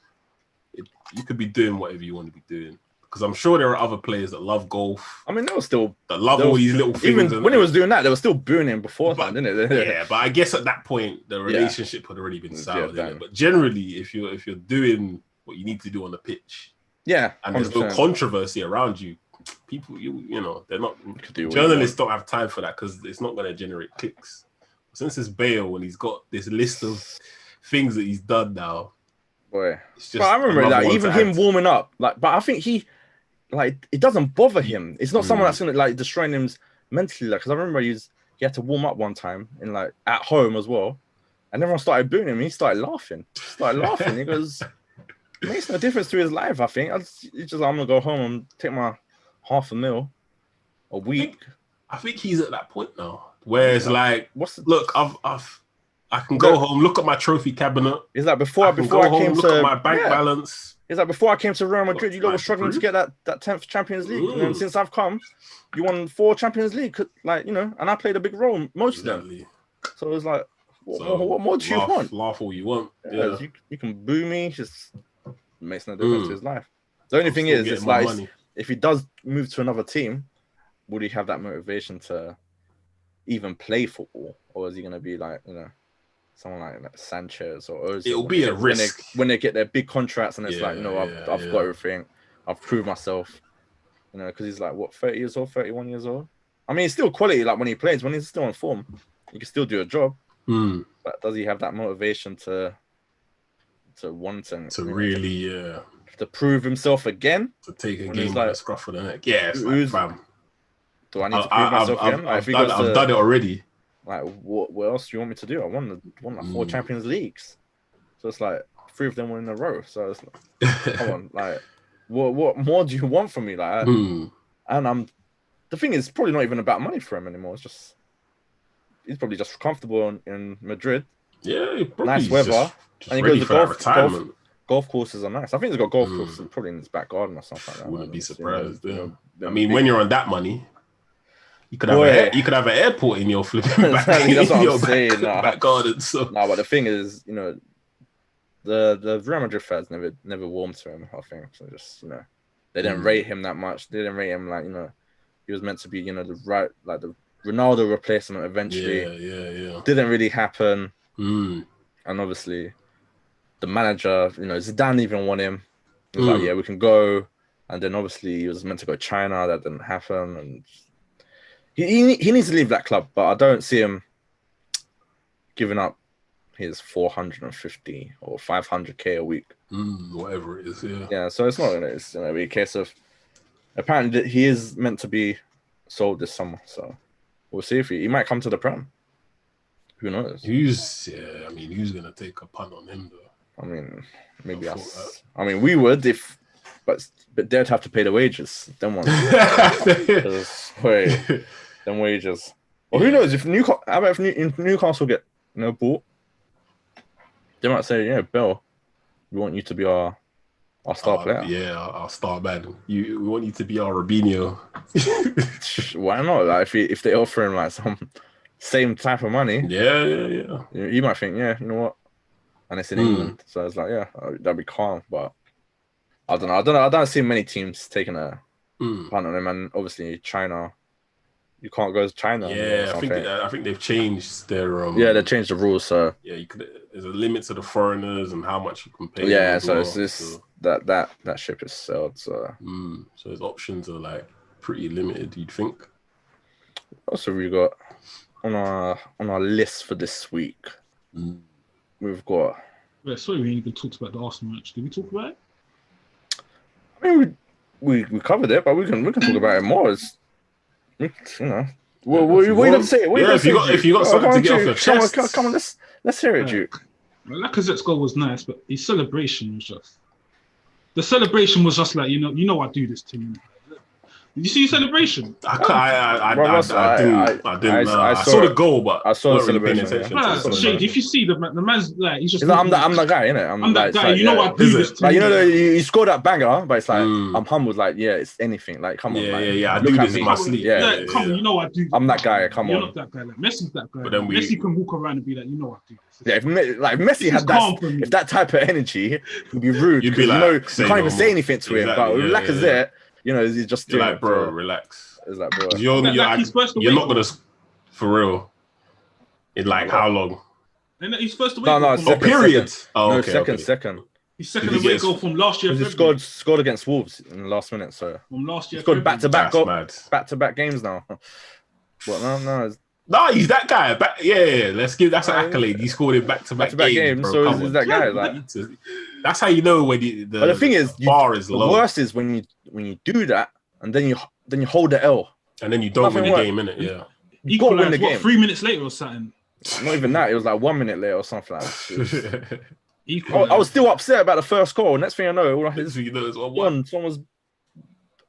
you could be doing whatever you want to be doing. Because I'm sure there are other players that love golf. I mean, they were still that love all these little things. Even when he was doing that, they were still booing him beforehand, didn't it? Yeah, but I guess at that point the relationship had already been soured. But generally, if you're doing what you need to do on the pitch, and 100%. There's no controversy around you, people, they're not. Journalists don't have time for that because it's not going to generate clicks. since it's Bale and he's got this list of things that he's done now. Boy, it's just I remember that even him warming up, like, but I think he, like, it doesn't bother him. It's not someone that's gonna like destroying him mentally, like, because I remember he had to warm up one time in like at home as well, and everyone started booing him. He started laughing. He goes, it makes no difference to his life. I think it's just I'm gonna go home and take my $500,000 a week. I think he's at that point now where it's like, look, I can go home, look at my trophy cabinet. Is that before I came look at my bank balance? Is that before I came to Real Madrid, you lot were struggling to get that 10th Champions League. And since I've come, you won 4 Champions League, like, you know, and I played a big role most of them. So it's like, what more do you want? Laugh all you want. Yeah. You can boo me, just makes no difference to his life. The only thing is, it's like, if he does move to another team, would he have that motivation to even play football? Or is he going to be like, you know, someone like Sanchez or Ozil? It'll be a risk when they get their big contracts and it's like, you know, I've got everything. I've proved myself. You know, because he's like, what, 30 years old, 31 years old? I mean, he's still quality. Like when he plays, when he's still in form, he can still do a job. But does he have that motivation to want to really, to prove himself again? To take a game by the scruff of the neck. Yeah, it's like, fam. Do I need to prove myself again? I've done it already. Like, what else do you want me to do? I won like 4 Champions Leagues. So it's like 3 of them were in a row. So it's like, come on, like, what more do you want from me? Like, and the thing is, probably not even about money for him anymore. It's just he's probably just comfortable in Madrid. Yeah, nice weather, and he goes to golf courses are nice. I think he's got golf courses probably in his back garden or something like that. Wouldn't be surprised. I mean, when you're on that money. You could have an airport in your flipping back, that's what I'm saying. Back garden. So but the thing is, you know, the Real Madrid fans never warmed to him. I think so. Just, you know, they didn't rate him that much. They didn't rate him like, you know, he was meant to be, you know, the Ronaldo replacement eventually. Yeah. Didn't really happen. And obviously, the manager, you know, Zidane even won him. He was like, yeah, we can go. And then obviously he was meant to go to China. That didn't happen. And he needs to leave that club, but I don't see him giving up his 450 or 500k a week, whatever it is. Yeah. So it's not gonna be a case of. Apparently, he is meant to be sold this summer, so we'll see if he might come to the Prem. Who knows? Who's gonna take a punt on him though? I mean, maybe us. I mean, we would but they'd have to pay the wages. Them ones. Them wages. Well, who knows if Newcastle get bought? They might say, yeah, Bill, we want you to be our star player. Yeah, our star man. We want you to be our Robinho. Why not? Like if they offer him like some same type of money. Yeah. You might think, yeah, you know what? And it's in England, so it's like, yeah, that'd be calm. But I don't know. I don't see many teams taking a punt on him, and obviously China. You can't go to China. Yeah, I think they've changed their. They changed the rules. So yeah, there's a limit to the foreigners and how much you can pay. Yeah, so it's this that ship is sailed. So so his options are like pretty limited. You'd think. What else have we got on our list for this week? We've got. Yeah, sorry, we ain't even talked about the Arsenal match. Did we talk about it? I mean, we covered it, but we can talk about it more. You know, what you have to say? If you got something to get off your chest, come on, let's hear it, Duke. Well, Lacazette's goal was nice, but his celebration was just like, you know, I do this to you. Did you see your celebration? I didn't. I saw the goal, but I saw the celebration. Shade, if you see the man's like, he's just. I'm that guy, innit? I'm that guy. You know, I do this. Like, you know, you scored that banger, but it's like I'm humbled. Like, yeah, it's anything. Like, come on, yeah. I do this in my sleep. Yeah, come on, you know I do. I'm that guy. Come on. You're not that guy. Like Messi's that guy. But then Messi can walk around and be like, you know I do this. Yeah, if Messi had if that type of energy, would be rude. You'd be like, you can't even say anything to him. But with Lacazette. You know, he's just doing like, bro, relax. It's like, bro, you're not gonna, for real. In like how long? And he's first away. No, period. Second. His second away goal from last year. He scored against Wolves in the last minute. So from last year, he scored back-to-back games now. But no, Nah, he's that guy. Let's give that's an accolade. He scored in back-to-back games, bro. So he's that guy. Like, that's how you know when the thing is, bar is low. The worst is when you do that and then you hold the L and then you don't win the game, innit? Yeah. You got to win the game. 3 minutes later or something. Not even that. It was like 1 minute later or something like that. I was still upset about the first goal. Next thing I know,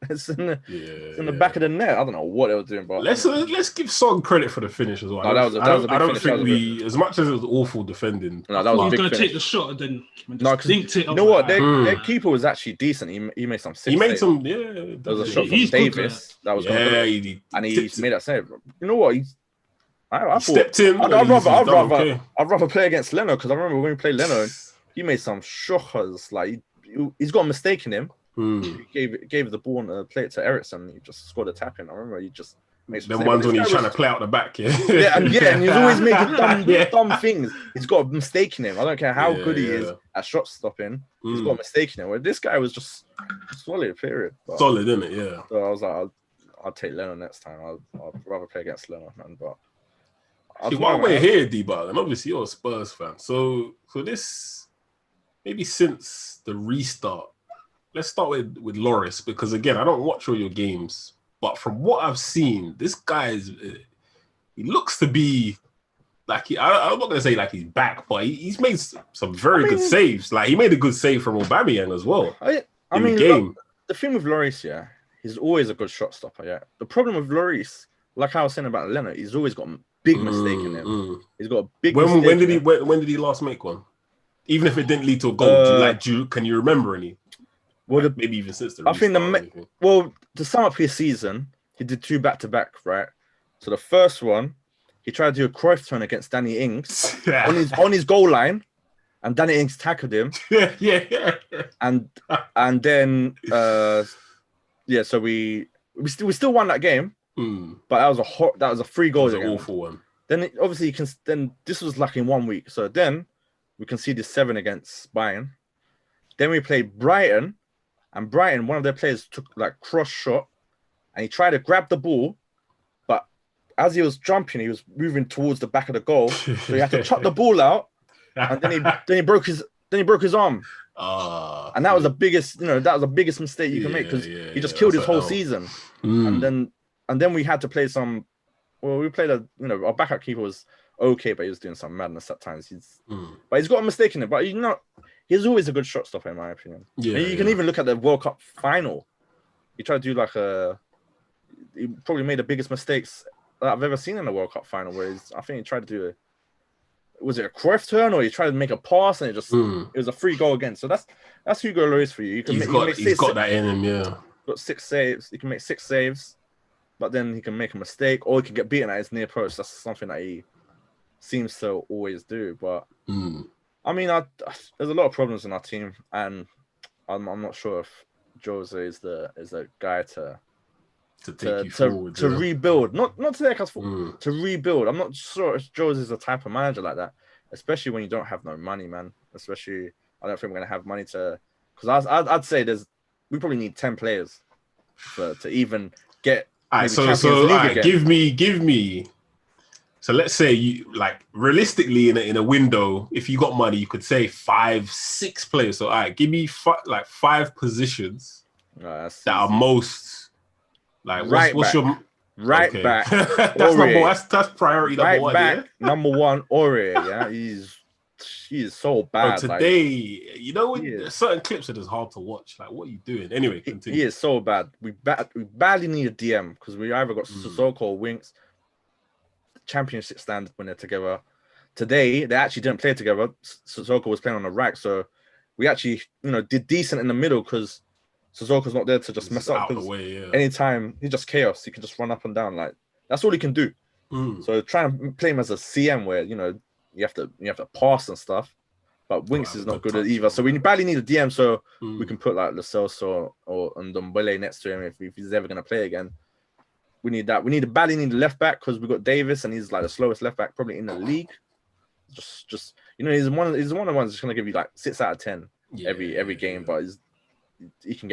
it's in the back of the net. I don't know what they were doing, but let's give Son credit for the finish as well. No, I don't think as much as it was awful defending. No, that was he was going to take the shot and then dinked it. You know what? Their keeper was actually decent. He made some. There was a shot from Davis that was going and he made that save. You know what? I stepped in. I'd rather play against Leno because I remember when we played Leno, he made some shockers. Like he's got a mistake in him. He gave the ball and played it to Ericsson. He just scored a tap in. I remember he just made some. Them ones when he's trying to play out the back, and he's always making dumb things. He's got a mistake in him. I don't care how good he is at shot stopping. He's got a mistake in him. Where this guy was just solid. Period. Solid, isn't it? Yeah. So I was like, I'll take Leno next time. I'd rather play against Leno, man. But while we're here, D-Bar, and obviously you're a Spurs fan, so this maybe since the restart. Let's start with Lloris, because again, I don't watch all your games, but from what I've seen, this guy he looks to be like I'm not gonna say like he's back, but he's made some very good saves. Like he made a good save from Aubameyang as well. The thing with Lloris, he's always a good shot stopper. Yeah, the problem with Lloris, like I was saying about Leonard, he's always got a big mistake in him. He's got a big. When did he last make one? Even if it didn't lead to a goal, can you remember any? Well, maybe even since the restart, to sum up his season, he did 2 back-to-back, right? So the first one, he tried to do a Cruyff turn against Danny Ings on his goal line, and Danny Ings tackled him. And then so we still won that game, but that was a 3 goals. An awful one. Then this was like in 1 week. So then we conceded 7 against Bayern. Then we played Brighton. And Brighton, one of their players took like cross shot, and he tried to grab the ball, but as he was jumping, he was moving towards the back of the goal, so he had to chuck the ball out, and then he broke his arm. And that was the biggest, mistake you can make because he just killed his whole season. And then we had to play some. Well, we played our backup keeper was okay, but he was doing some madness at times. But he's got a mistake in it. But he's always a good shot stopper, in my opinion. Yeah, and you can even look at the World Cup final. He tried to do he probably made the biggest mistakes that I've ever seen in the World Cup final. Where I think he tried to do was it a Cruyff turn, or he tried to make a pass and it was a 3 goal again. So that's Hugo Lloris for you. He's got that in him, yeah. Got 6 saves. He can make 6 saves, but then he can make a mistake, or he can get beaten at his near post. That's something that he seems to always do, but. I mean, there's a lot of problems in our team, and I'm not sure if Jose is the guy to take you forward, to rebuild. Not to take us forward, to rebuild. I'm not sure if Jose is the type of manager like that, especially when you don't have no money, man. Especially, I don't think we're gonna have money because I'd say we probably need 10 players to even get. All right, so give me. So let's say you realistically in a window, if you got money, you could say 5, 6 players. So all right, give me 5 positions that are most what's your right back? That's priority number 1. Back, number 1, Aurier. Yeah, he is so bad. Today, certain clips are just hard to watch. Like, what are you doing? Anyway, continue. He is so bad. We badly need a DM because we either got Sissoko or Winks. Championship standard when they're together. Today they actually didn't play together. Sissoko was playing on the right, so we actually did decent in the middle because Sissoko's not there to just mess up. Anytime he's just chaos, he can just run up and down. Like that's all he can do. So try and play him as a CM where you have to pass and stuff. But Winks is not good at either. So we badly need a DM so we can put like Lo Celso or Ndombele next to him if he's ever going to play again. We need that. We badly need a left back because we got Davis and he's like the slowest left back probably in the league. Just he's one of the ones that's gonna give you like 6 out of 10 every game, but he can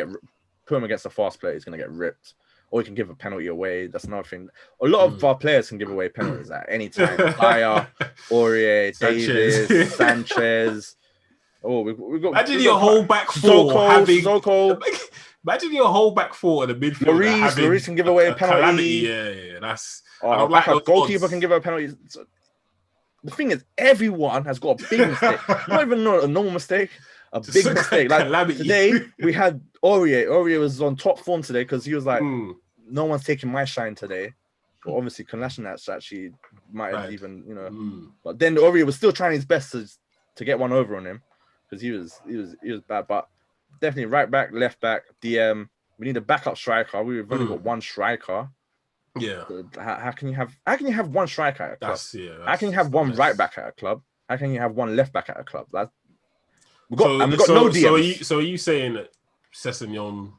put him against a fast player, he's gonna get ripped. or he can give a penalty away. That's another thing. A lot of our players can give away penalties at any time. Dyer, Aurier, Davis, Sanchez. Oh, we've got. Imagine your whole back four having. Sissoko. Imagine your whole back four in the midfield. Maurice can give away a penalty. Calamity. Yeah. That's. Goalkeeper can give away a penalty. The thing is, everyone has got a big mistake. Not even a normal mistake. A big mistake. Like calamity. Today, we had Aurier. Aurier was on top form today because he was like, no one's taking my shine today. But obviously, Kolasinac actually might have even, But then Aurier was still trying his best to get one over on him because he was bad. But definitely right back, left back, DM. We need a backup striker. We've only got one striker. Yeah. How can you have one striker at a club? How can you have one right back at a club? How can you have one left back at a club? We've got no DMs. So are you saying that Sessegnon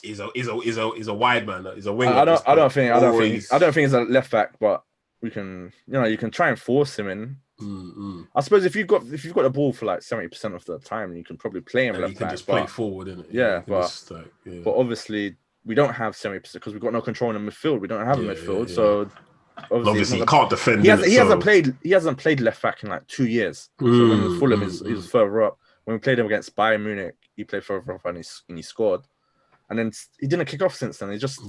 is a wide man? Is a winger? I don't think it's a left back, but we can you can try and force him in. I suppose if you've got the ball for like 70% of the time, you can probably play him left back. You can just play forward, innit? Yeah, but obviously we don't have 70% because we've got no control in the midfield. We don't have a midfield, so obviously he can't defend. He hasn't played left back in like 2 years. So when he was Fulham, he was further up. When we played him against Bayern Munich, he played further up and he scored. And then he didn't kick off since then. He just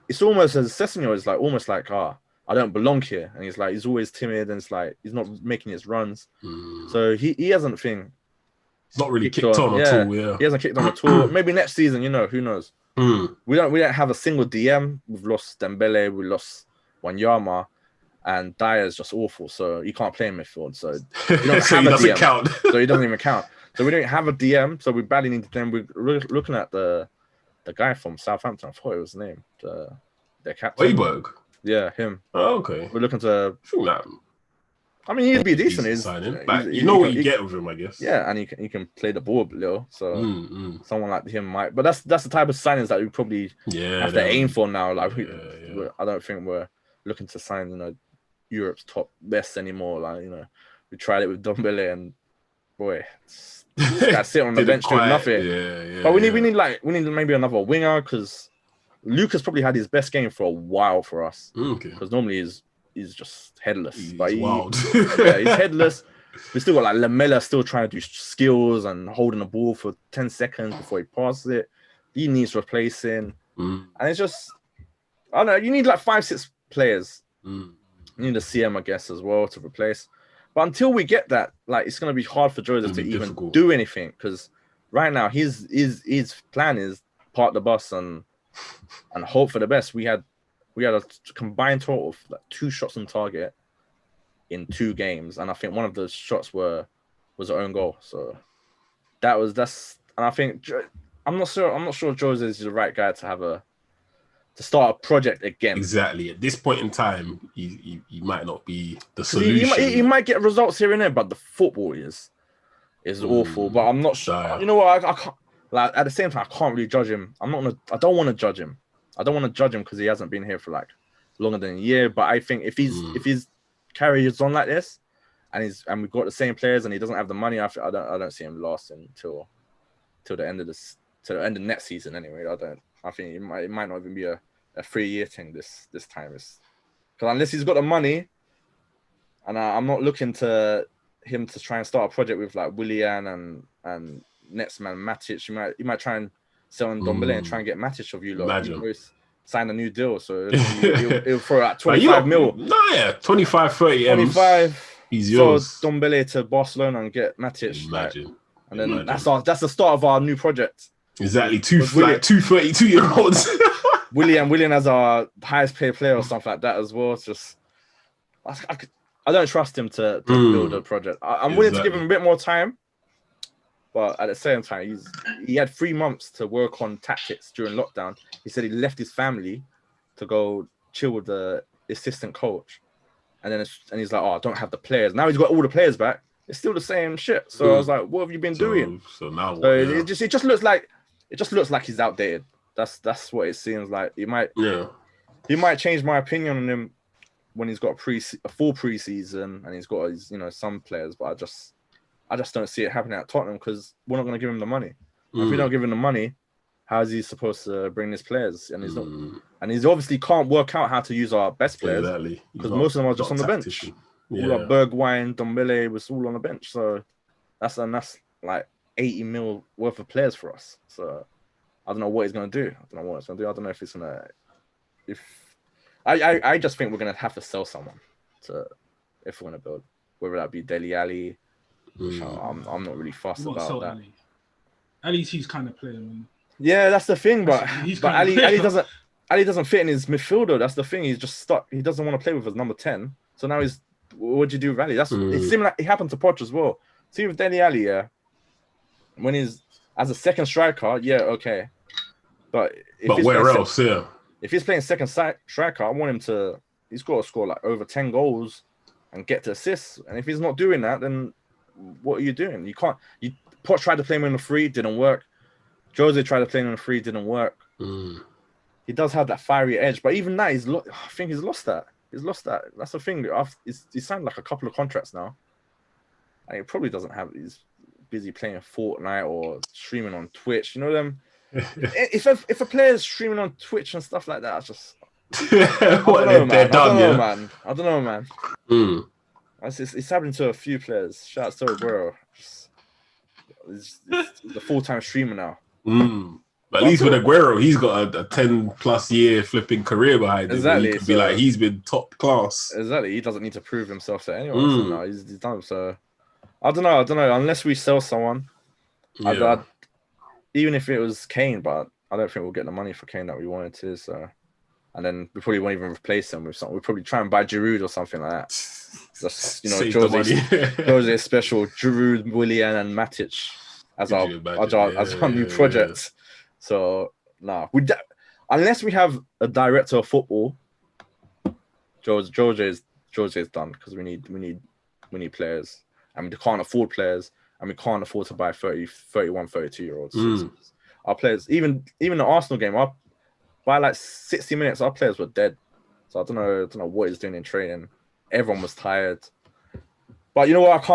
it's almost as Sessegnon is like almost like I don't belong here, and he's always timid and it's like he's not making his runs. So he hasn't He's not really kicked on at all. Yeah, he hasn't kicked on at all. Maybe next season, who knows? We don't have a single DM. We've lost Dembele, we lost Wanyama, and Dyer is just awful. So he can't play in midfield. So he doesn't count. So he doesn't even count. So we don't have a DM. So we badly need them. We're looking at the guy from Southampton. I thought it was his name. Their captain. Højbjerg. Yeah, him. Oh, okay. We're looking to. I mean, he'd be decent. You know what you get with him, I guess. Yeah, and he can play the ball a little. So someone like him might. But that's the type of signings that we probably have to aim for now. Like I don't think we're looking to sign Europe's top best anymore. Like we tried it with Dombele and boy, that sit on the bench doing nothing. But we need maybe another winger because Lucas probably had his best game for a while for us. Because normally he's just headless. He's wild. He's headless. We still got like Lamela still trying to do skills and holding the ball for 10 seconds before he passes it. He needs replacing. And it's just, I don't know, you need like 5-6 players. You need a CM, I guess, as well to replace. But until we get that, like it's going to be hard for Joseph to even do anything because right now his plan is park the bus and hope for the best. We had a combined total of like 2 shots on target in 2 games, and I think one of the shots was our own goal. So that's and I think I'm not sure Jose is the right guy to start a project again. Exactly. At this point in time, he might not be the solution. He might get results here and there, but the football is awful. But I'm not sure. You know what? I can't. Like at the same time, I can't really judge him. I don't want to judge him. I don't want to judge him because he hasn't been here for like longer than a year. But I think if he's carries on like this, and we've got the same players and he doesn't have the money, I don't see him lasting till the end of next season. Anyway, I think it might not even be a 3-year thing this time. Because unless he's got the money, and I'm not looking to him to try and start a project with like Willian and next man Matic. He might try and sell on Dombele and try and get Matic of you lot. Imagine. Sign a new deal, so he'll throw out 25 mil. 25, 30 M's. 25. He's yours. So Dombele to Barcelona and get Matic. Imagine. And then that's the start of our new project. Exactly. Two 32-year-olds. Willian as our highest paid player or something like that as well. It's just I don't trust him to build a project. I'm willing to give him a bit more time. But at the same time, he had 3 months to work on tactics during lockdown. He said he left his family to go chill with the assistant coach. And he's like, I don't have the players. Now he's got all the players back. It's still the same shit. So I was like, what have you been doing? So now what? So it just looks like he's outdated. That's what it seems like. He might change my opinion on him when he's got a full preseason and he's got his, some players, but I just don't see it happening at Tottenham because we're not going to give him the money. If we don't give him the money, how is he supposed to bring his players? And he's not, and he's obviously can't work out how to use our best players because most of them are just on the bench. All like Bergwijn, Dombele was all on the bench. So that's like 80 mil worth of players for us. So I don't know what he's gonna do. I don't know if it's gonna. I just think we're gonna have to sell someone if we're gonna build, whether that be Dele Alli. Which I'm not really fussed about that. Ali's his kind of player, man. Yeah, that's the thing, but Ali doesn't fit in his midfielder. That's the thing. He's just stuck. He doesn't want to play with his number 10. So now what do you do with Ali? It seemed like it happened to Poch as well. See with Dele Alli, yeah. When he's as a second striker, yeah, okay. But where else? Yeah. If he's playing second striker, I want him to. He's got to score like over 10 goals and get to assists. And if he's not doing that, then what are you doing? You can't. Poch tried to play him on the free, didn't work. Jose tried to play him on the free, didn't work. He does have that fiery edge, but even that, I think he's lost that. That's the thing. He signed like a couple of contracts now. And he probably doesn't have. He's busy playing Fortnite or streaming on Twitch. You know them. If a player's streaming on Twitch and stuff like that, I don't know, man. It's happening to a few players. Shout out to Aguero. He's the full-time streamer now. But at least with Aguero, he's got a 10+ year flipping career behind him. Exactly. He could be like, he's been top class. Exactly. He doesn't need to prove himself to anyone. So no, he's done. So I don't know. Unless we sell someone, even if it was Kane, but I don't think we'll get the money for Kane that we wanted to. So, and then we probably won't even replace him with something. We'll probably try and buy Giroud or something like that. Just Jose's special Giroud, Willian, and Matic as our new project. So unless we have a director of football, Jose is done because we need players, and we can't afford players, and we can't afford to buy 31, 32-year-olds. Our players, even the Arsenal game, by like 60 minutes, our players were dead. So I don't know what he's doing in training. Everyone was tired. But you know what?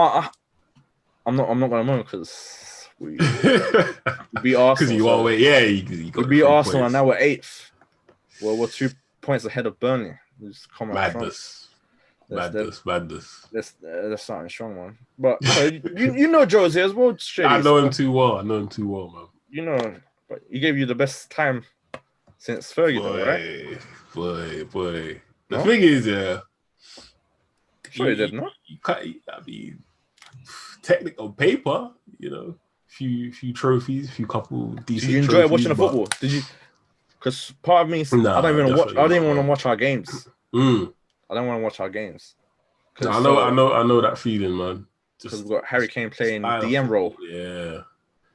I'm not gonna moan because we beat Arsenal. Because you are you we beat Arsenal and now we're 8th. Well, we're 2 points ahead of Burnley. Madness. That's something strong, man. But you know Jose as well. I know him too well. Man. You know, but he gave you the best time since Fergie, right? Boy. The thing is, sure he did, no? You can't. I mean, technically on paper, few trophies, a few couple decent. Did you enjoy watching the football? Did you? Because part of me, I don't even watch. I didn't want to watch our games. I don't want to watch our games. No, I know that feeling, man. Because we've got Harry Kane playing DM role. Yeah.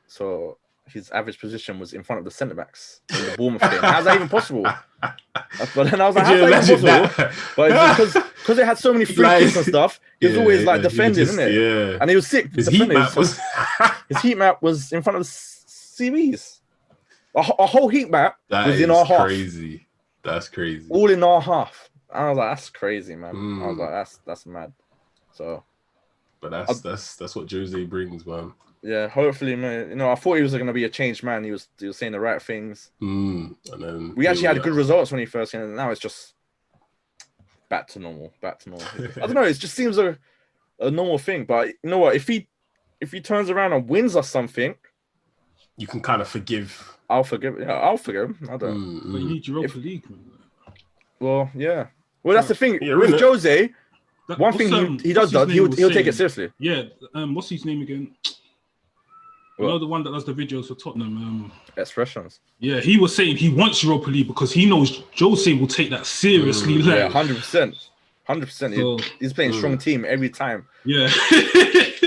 So his average position was in front of the centre backs in the Bournemouth game. How's that even possible? But then I was like, how's that even possible? But it's because it had so many free kicks and stuff, he was always like defending, isn't it? Yeah. And he was sick. His heat map was in front of the CBs. A whole heat map was in our half. That's crazy. All in our half. I was like, that's crazy, man. I was like, that's mad. So, but that's what Jose brings, man. Yeah, hopefully, man. I thought he was going to be a changed man. He was saying the right things. And then we actually had good results when he first came, and now it's just back to normal. I don't know. It just seems a normal thing. But you know what? If he turns around and wins us something, you can kind of forgive. I'll forgive. Yeah, I'll forgive him. I don't. But you need Europa League, man. Well, yeah. Well, that's the thing with Jose. One thing he does, he'll take it seriously. Yeah. What's his name again? You know the one that does the videos for Tottenham? Expressions. Yeah, he was saying he wants Europa League because he knows Jose will take that seriously. Yeah, 100%. 100%. He's playing strong team every time. Yeah.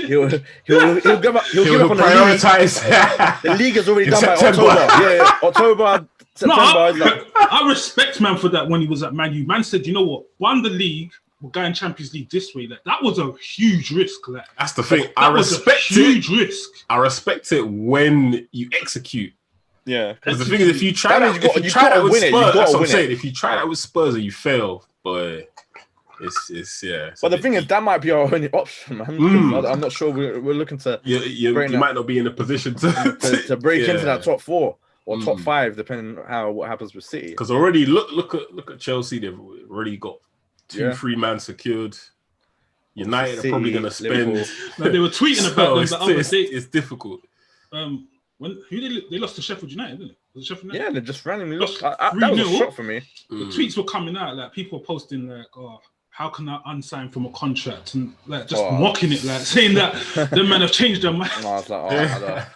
he'll give up on prioritize. The league is already done by October. Yeah, October, September. I respect man for that when he was at Man U. Man said, you know what? Won the league. We're going Champions League this way. That was a huge risk. That's the thing. I respect huge risk. I respect it when you execute. Yeah. Because the thing is, if you try that with Spurs, that's what I'm saying. If you try that with Spurs and you fail, boy, it's yeah. But the thing is, that might be our only option, man. I'm not sure we're looking to. You might not be in a position to break into that top 4, or top 5, depending on what happens with City. Because already look at Chelsea. They've already got 2-3 man secured. United City, are probably going to spend. Like they were tweeting about them the other day. It's difficult. They lost to Sheffield United, didn't it? Was it Sheffield United? Yeah, they just randomly lost. 3-0. That was a shock for me. The tweets were coming out, like people posting like, "Oh, how can I unsign from a contract?" and like just mocking it, like saying that the men have changed their mind. I was like,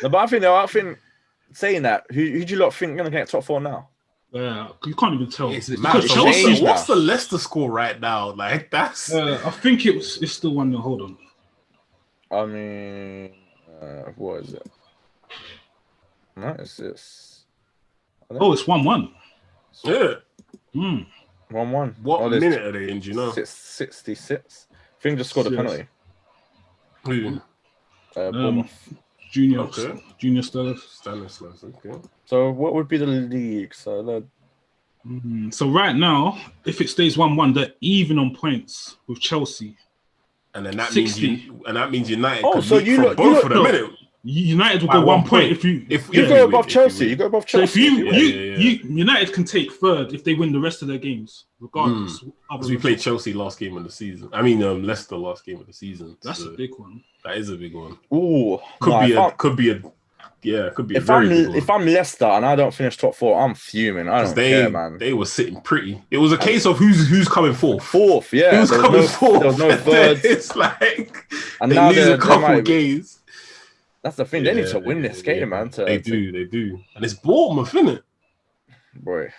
no, but I think saying that, who do you lot think going to get top 4 now? Yeah, you can't even tell. Chelsea, what's the Leicester score right now? Like that's. I think it's still 1-0. Hold on. I mean, what is it? No, it's this. Oh, it's 1-1. Yeah. 1-1. What minute are they in? Do you know? 66. I think just scored a penalty. Who? Bournemouth. Junior Stanislas. Okay. So what would be the league? So right now, if it stays 1-1, they're even on points with Chelsea. And then that means United. Oh, so you both of them, innit? United will go 1 point if you go above Chelsea. You go above Chelsea. So if United can take 3rd if they win the rest of their games, regardless. Because we played Chelsea last game of the season. I mean, Leicester last game of the season. That's a big one. That is a big one. Ooh, could be a very big one. If I'm Leicester and I don't finish top 4, I'm fuming. I don't care, man. They were sitting pretty. It was a case of who's coming fourth. Fourth, yeah. Who's coming fourth? There was no third. It's like and they now lose a couple games. That's the thing. They need to win this game, man. They do. And it's Bournemouth, isn't it? Boy,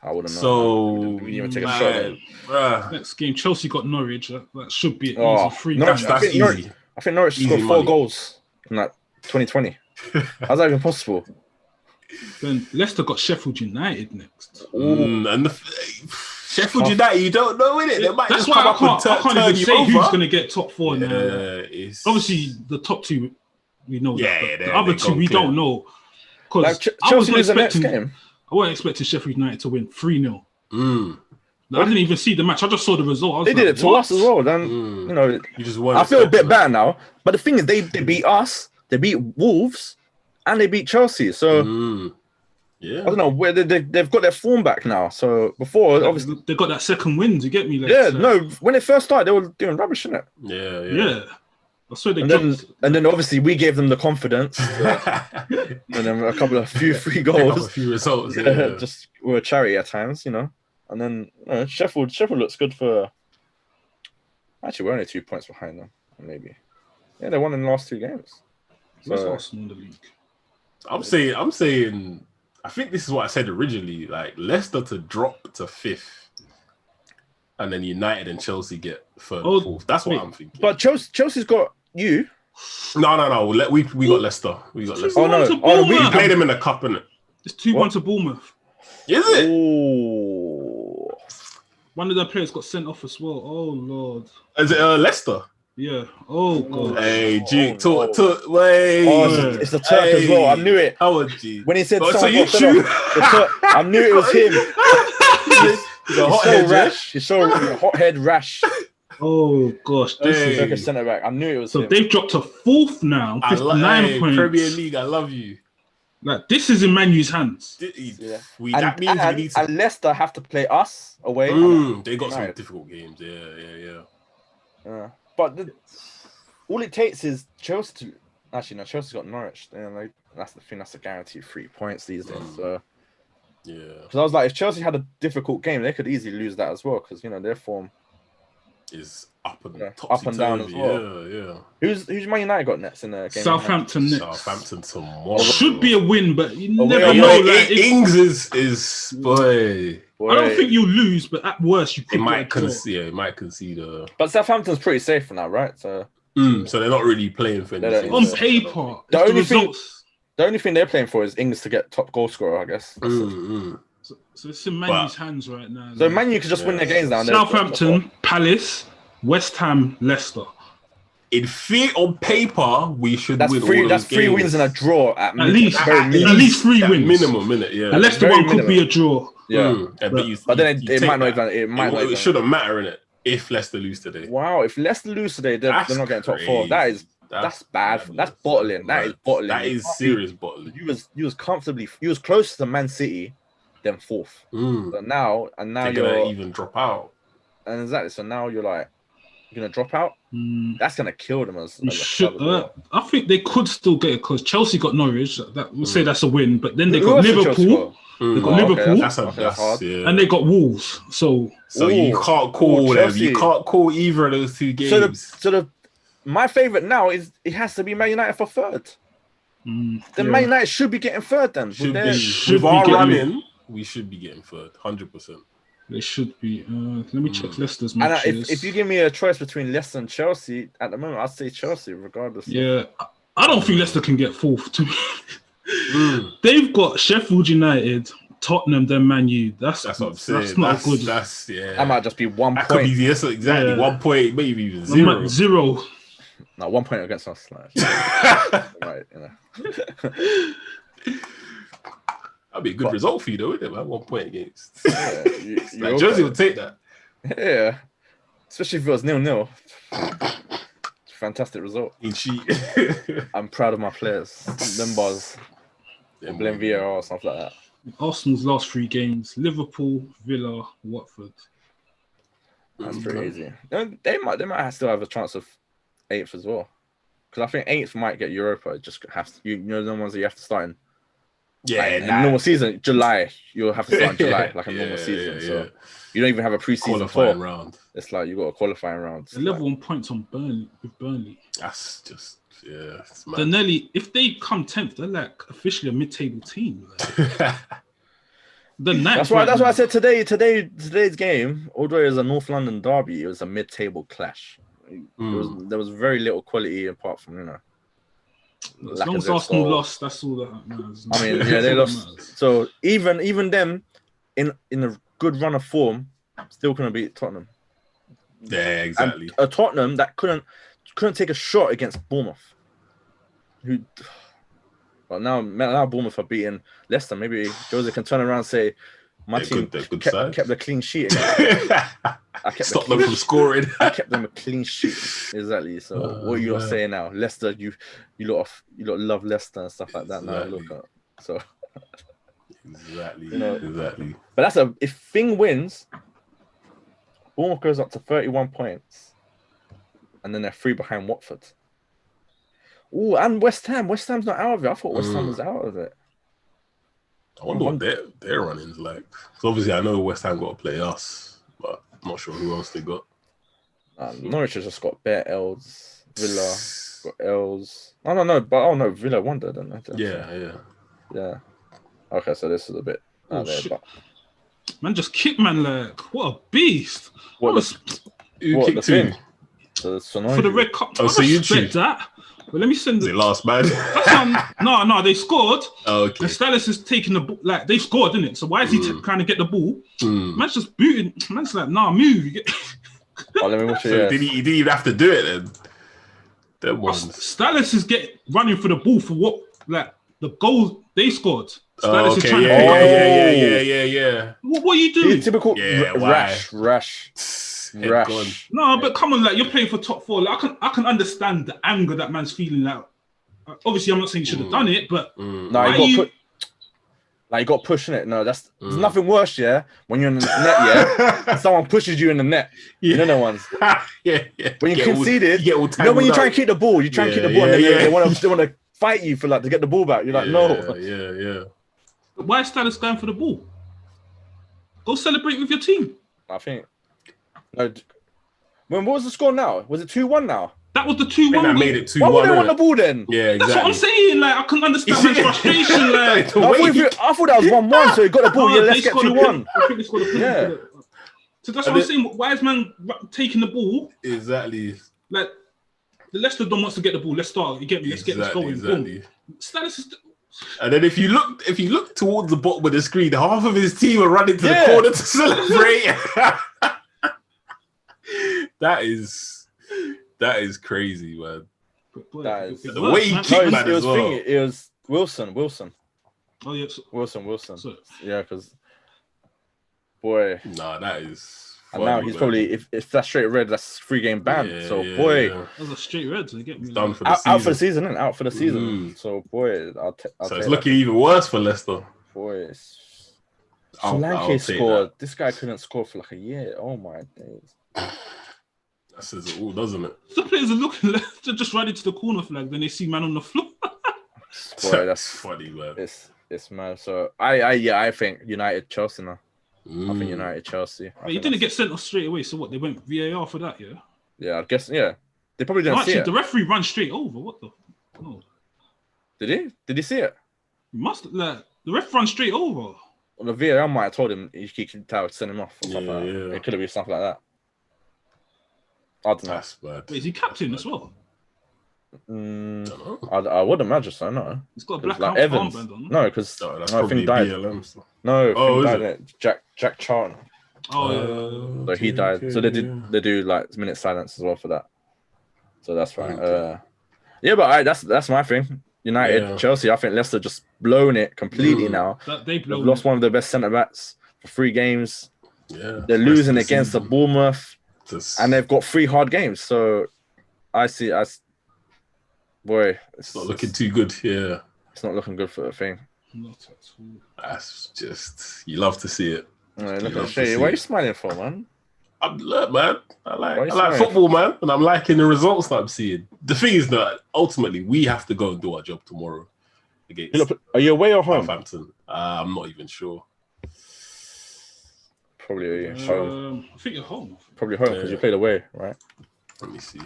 I wouldn't know. So we didn't even take a shot. Next game, Chelsea got Norwich. That should be an easy 3 Norwich, points. That's easy. I think Norwich scored 4 goals in that 2020. How's that even possible? Then Leicester got Sheffield United next. And Sheffield United, you don't know, innit? They might That's why I can't even say who's going to get top 4 now. Obviously, the top 2, we know that. The other 2, we don't know. Because Chelsea lose the next game. I wasn't expecting Sheffield United to win 3-0. I didn't even see the match. I just saw the result. They did it to us as well. Then, you know, I feel a bit bad now. But the thing is, they beat us, they beat Wolves, and they beat Chelsea. So, I don't know, where they've got their form back now. So, before, obviously... They got that second win, you get me? When it first started, they were doing rubbish, innit? Yeah. That's why they and then obviously we gave them the confidence. And then a few free goals. A few results. Just we're a charity at times, you know. And then Sheffield looks good for. Actually, we're only 2 points behind them, maybe. Yeah, they won in the last 2 games. Where's Arsenal in the league? I'm saying. I think this is what I said originally. Like Leicester to drop to 5th, and then United and Chelsea get 3rd and 4th. That's what I'm thinking. But Chelsea's got you. No. We got Leicester. We got Leicester. We played them in the cup, innit? It's 2-1 to Bournemouth. Is it? Oh. One of their players got sent off as well. Oh Lord. Is it Leicester? Yeah. Oh God. Hey, G. Wait. Oh, it's the Turk as well. I knew it. G. When he said so you shoot. I knew it was him. He's a hothead rash. He's so hothead rash. Oh gosh, this is Turkish centre back. I knew it was. So him. They've dropped to 4th now. 9 points. Premier League, I love you. Like this is in Man U's hands. That means we need to. And Leicester have to play us away. They got some difficult games. Yeah. But all it takes is Chelsea to. Actually, no. Chelsea's got Norwich. That's the thing. That's a guaranteed 3 points these days. So. Yeah. Because I was like, if Chelsea had a difficult game, they could easily lose that as well. Because their form is up and down as well. Yeah. Who's Man United got next in the game? Southampton next. Southampton tomorrow. Should be a win, but you never know. Ings is boy. I don't think you'll lose, but at worst you could. It might concede. But Southampton's pretty safe for now, right? So they're not really playing for anything. On paper, the only thing they're playing for is Ings to get top goal scorer, I guess. So it's in Man U's hands right now. So Man U could just win their games now. Southampton, Palace, West Ham, Leicester. On paper, we should win all those games. That's 3 wins and a draw at least 3 wins. Minimum, yeah. The Leicester one could be a draw. Yeah. But then it might not even. It shouldn't matter, innit? If Leicester lose today. Wow, if Leicester lose today, they're not getting top 4. That is That's bad. That's bottling. That is bottling. That is serious bottling. You was comfortably. You was closer to Man City than fourth. But now they're gonna even drop out. And exactly. So now you're like, you're gonna drop out. That's gonna kill them as I think they could still get it because Chelsea got Norwich. We'll say that's a win. But then they got Liverpool. They got Liverpool. That's hard. Yeah. And they got Wolves. So you can't call them. You can't call either of those two games. My favorite now is it has to be Man United for third. Man United should be getting third then. With our running, we should be getting third, 100%. They should be. Let me check Leicester's matches. And if you give me a choice between Leicester and Chelsea, at the moment, I'd say Chelsea, regardless. Yeah, I don't think Leicester can get fourth. They've got Sheffield United, Tottenham, then Man U. That's what I'm saying. That's not good. That might just be 1 point. Could be exactly 1 point, maybe even zero. No, 1 point against us. Right, That'd be a good result for you, though, isn't it, man? 1 point against. Jersey would take that. Yeah. Especially if it was 0-0. Fantastic result. I'm proud of my players. Them bars. Blame VAR or something like that. Arsenal's last 3 games: Liverpool, Villa, Watford. That's crazy. They might still have a chance of 8th as well. Because I think 8th might get Europa. It just have to, you know the ones that you have to start in. In normal season, July, you'll have to start in July, like a normal season. So you don't even have a pre-season qualifying round. It's like you got a qualifying round. They're level 1 points on Burnley. That's just they're nearly. If they come 10th, they're like officially a mid-table team. That's why I said today's game, although it was a North London derby, it was a mid-table clash. There was very little quality apart from as long as Arsenal lost, that's all that matters. I mean, they lost. So even them in a good run of form, still couldn't beat Tottenham. Yeah, exactly. And a Tottenham that couldn't take a shot against Bournemouth. Well, now Bournemouth are beating Leicester. Maybe Jose can turn around and say, my team kept the clean sheet. I kept Stop them from scoring. I kept them a clean sheet. Exactly. So what are you not saying now? Leicester, you lot love Leicester and stuff like that. Exactly. Now look at so. Exactly. Exactly. But if Thing wins, Bournemouth goes up to 31 points, and then they're 3 behind Watford. Oh, and West Ham. West Ham's not out of it. I thought West Ham was out of it. I wonder what their running's like. So obviously, I know West Ham got to play us, but I'm not sure who else they got. Norwich has just got bare L's. Villa got L's. I don't know, but Villa won that, didn't they? Yeah. Okay, so this is a bit out there, but man, just kick man like what a beast. Who kicked who? For the red cup. Oh, so you choose that. But let me send it. Last man. No, they scored. Oh, okay. And Stylus is taking the ball. Like they scored, didn't it? So why is he trying to get the ball? Man's just booting. Man's like, nah, move. Let me watch it. So he didn't even have to do it then. That ones. Stylus is running for the ball for what? Like the goal they scored. Stylus is trying to. Yeah. What are you doing? Typical rash. No, but come on, like you're playing for top 4. Like, I can understand the anger that man's feeling. Like, obviously, I'm not saying you should have done it, but you got pushing it. No, there's nothing worse. Yeah, when you're in the net, and someone pushes you in the net. You know the ones. When you conceded, when you try and keep the ball, and they want to fight you for to get the ball back. You're like, no. Yeah. But why is Stylus going for the ball? Go celebrate with your team. I think. No. What was the score now? Was it 2-1 now? That was the 2-1. That made it 2-1. Why would they want the ball then? Yeah, exactly. That's what I'm saying. Like, I can understand man's frustration. Like, I thought that was 1-1, so he got the ball. Let's get 2-1. I think they scored a point. Yeah. So that's what I'm saying. Why is man taking the ball? Exactly. Like, the Leicester don't want to get the ball. Let's start. You get me? Let's get this going. Exactly. Stylus is... And then if you look towards the bottom of the screen, half of his team are running to the corner to celebrate. That is crazy, man. The way he kicked man as well. It was Wilson. Oh yes, Wilson. So, yeah, because boy, that is. And now he's probably if that's straight red, that's 3-game ban. Yeah, so boy, that's a straight red. So get me done for the season. Out for the season, and out for the season. So boy, I'll so it's looking even worse for Leicester. Boy, Solanke scored. This guy couldn't score for like a year. Oh my days. That says it all, doesn't it? Some players are looking to just right into the corner flag, then they see man on the floor. Boy, that's funny, man. It's mad. So I think United Chelsea now. I think United Chelsea. But he didn't get sent off straight away. So what? They went VAR for that, yeah. Yeah, I guess. Yeah, they probably didn't see it. The referee ran straight over. What the? No. Did he? Did he see it? He must the ref ran straight over. Well, the VAR might have told him he could send him off or something like that. Yeah. It could have been something like that. I don't know. That's bad. Wait, is he captain as well? I would imagine so. No, he's got a black armband on. No, because I think died. BLM stuff. No, is it? Jack Charlton. Oh yeah. So he died. Okay, so they do like minute silence as well for that. So that's fine. Okay. Yeah, but that's my thing. United, Chelsea. I think Leicester just blown it completely now. They've lost one of their best centre backs for 3 games. Yeah, they're losing against the Bournemouth, and they've got 3 hard games. So I see as boy, it's not looking too good. Yeah, it's not looking good for the thing. Not at all. That's just you love to see it. Look at Shay. What are you smiling for, man? Look, man. I like football, man, and I'm liking the results that I'm seeing. The thing is that ultimately we have to go and do our job tomorrow against. Are you away or home? Southampton. I'm not even sure. Probably home. I think you're home. Probably home because you played away, right? Let me see.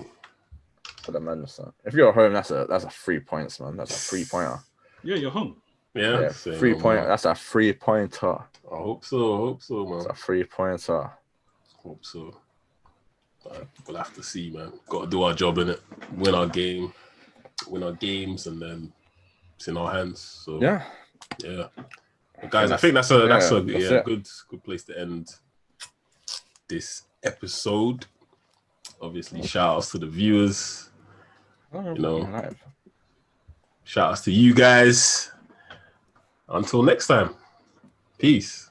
For the madness, if you're at home, that's a 3 points, man. That's a 3-pointer. Yeah, you're home. Yeah, 3 point. That's a 3-pointer. I hope so, man. That's a 3-pointer. Hope so. But we'll have to see, man. Got to do our job in it. Win our games, and then it's in our hands. So yeah. But guys, I think that's a good place to end this episode. Obviously, shout outs to the viewers. Shout outs to you guys. Until next time, peace.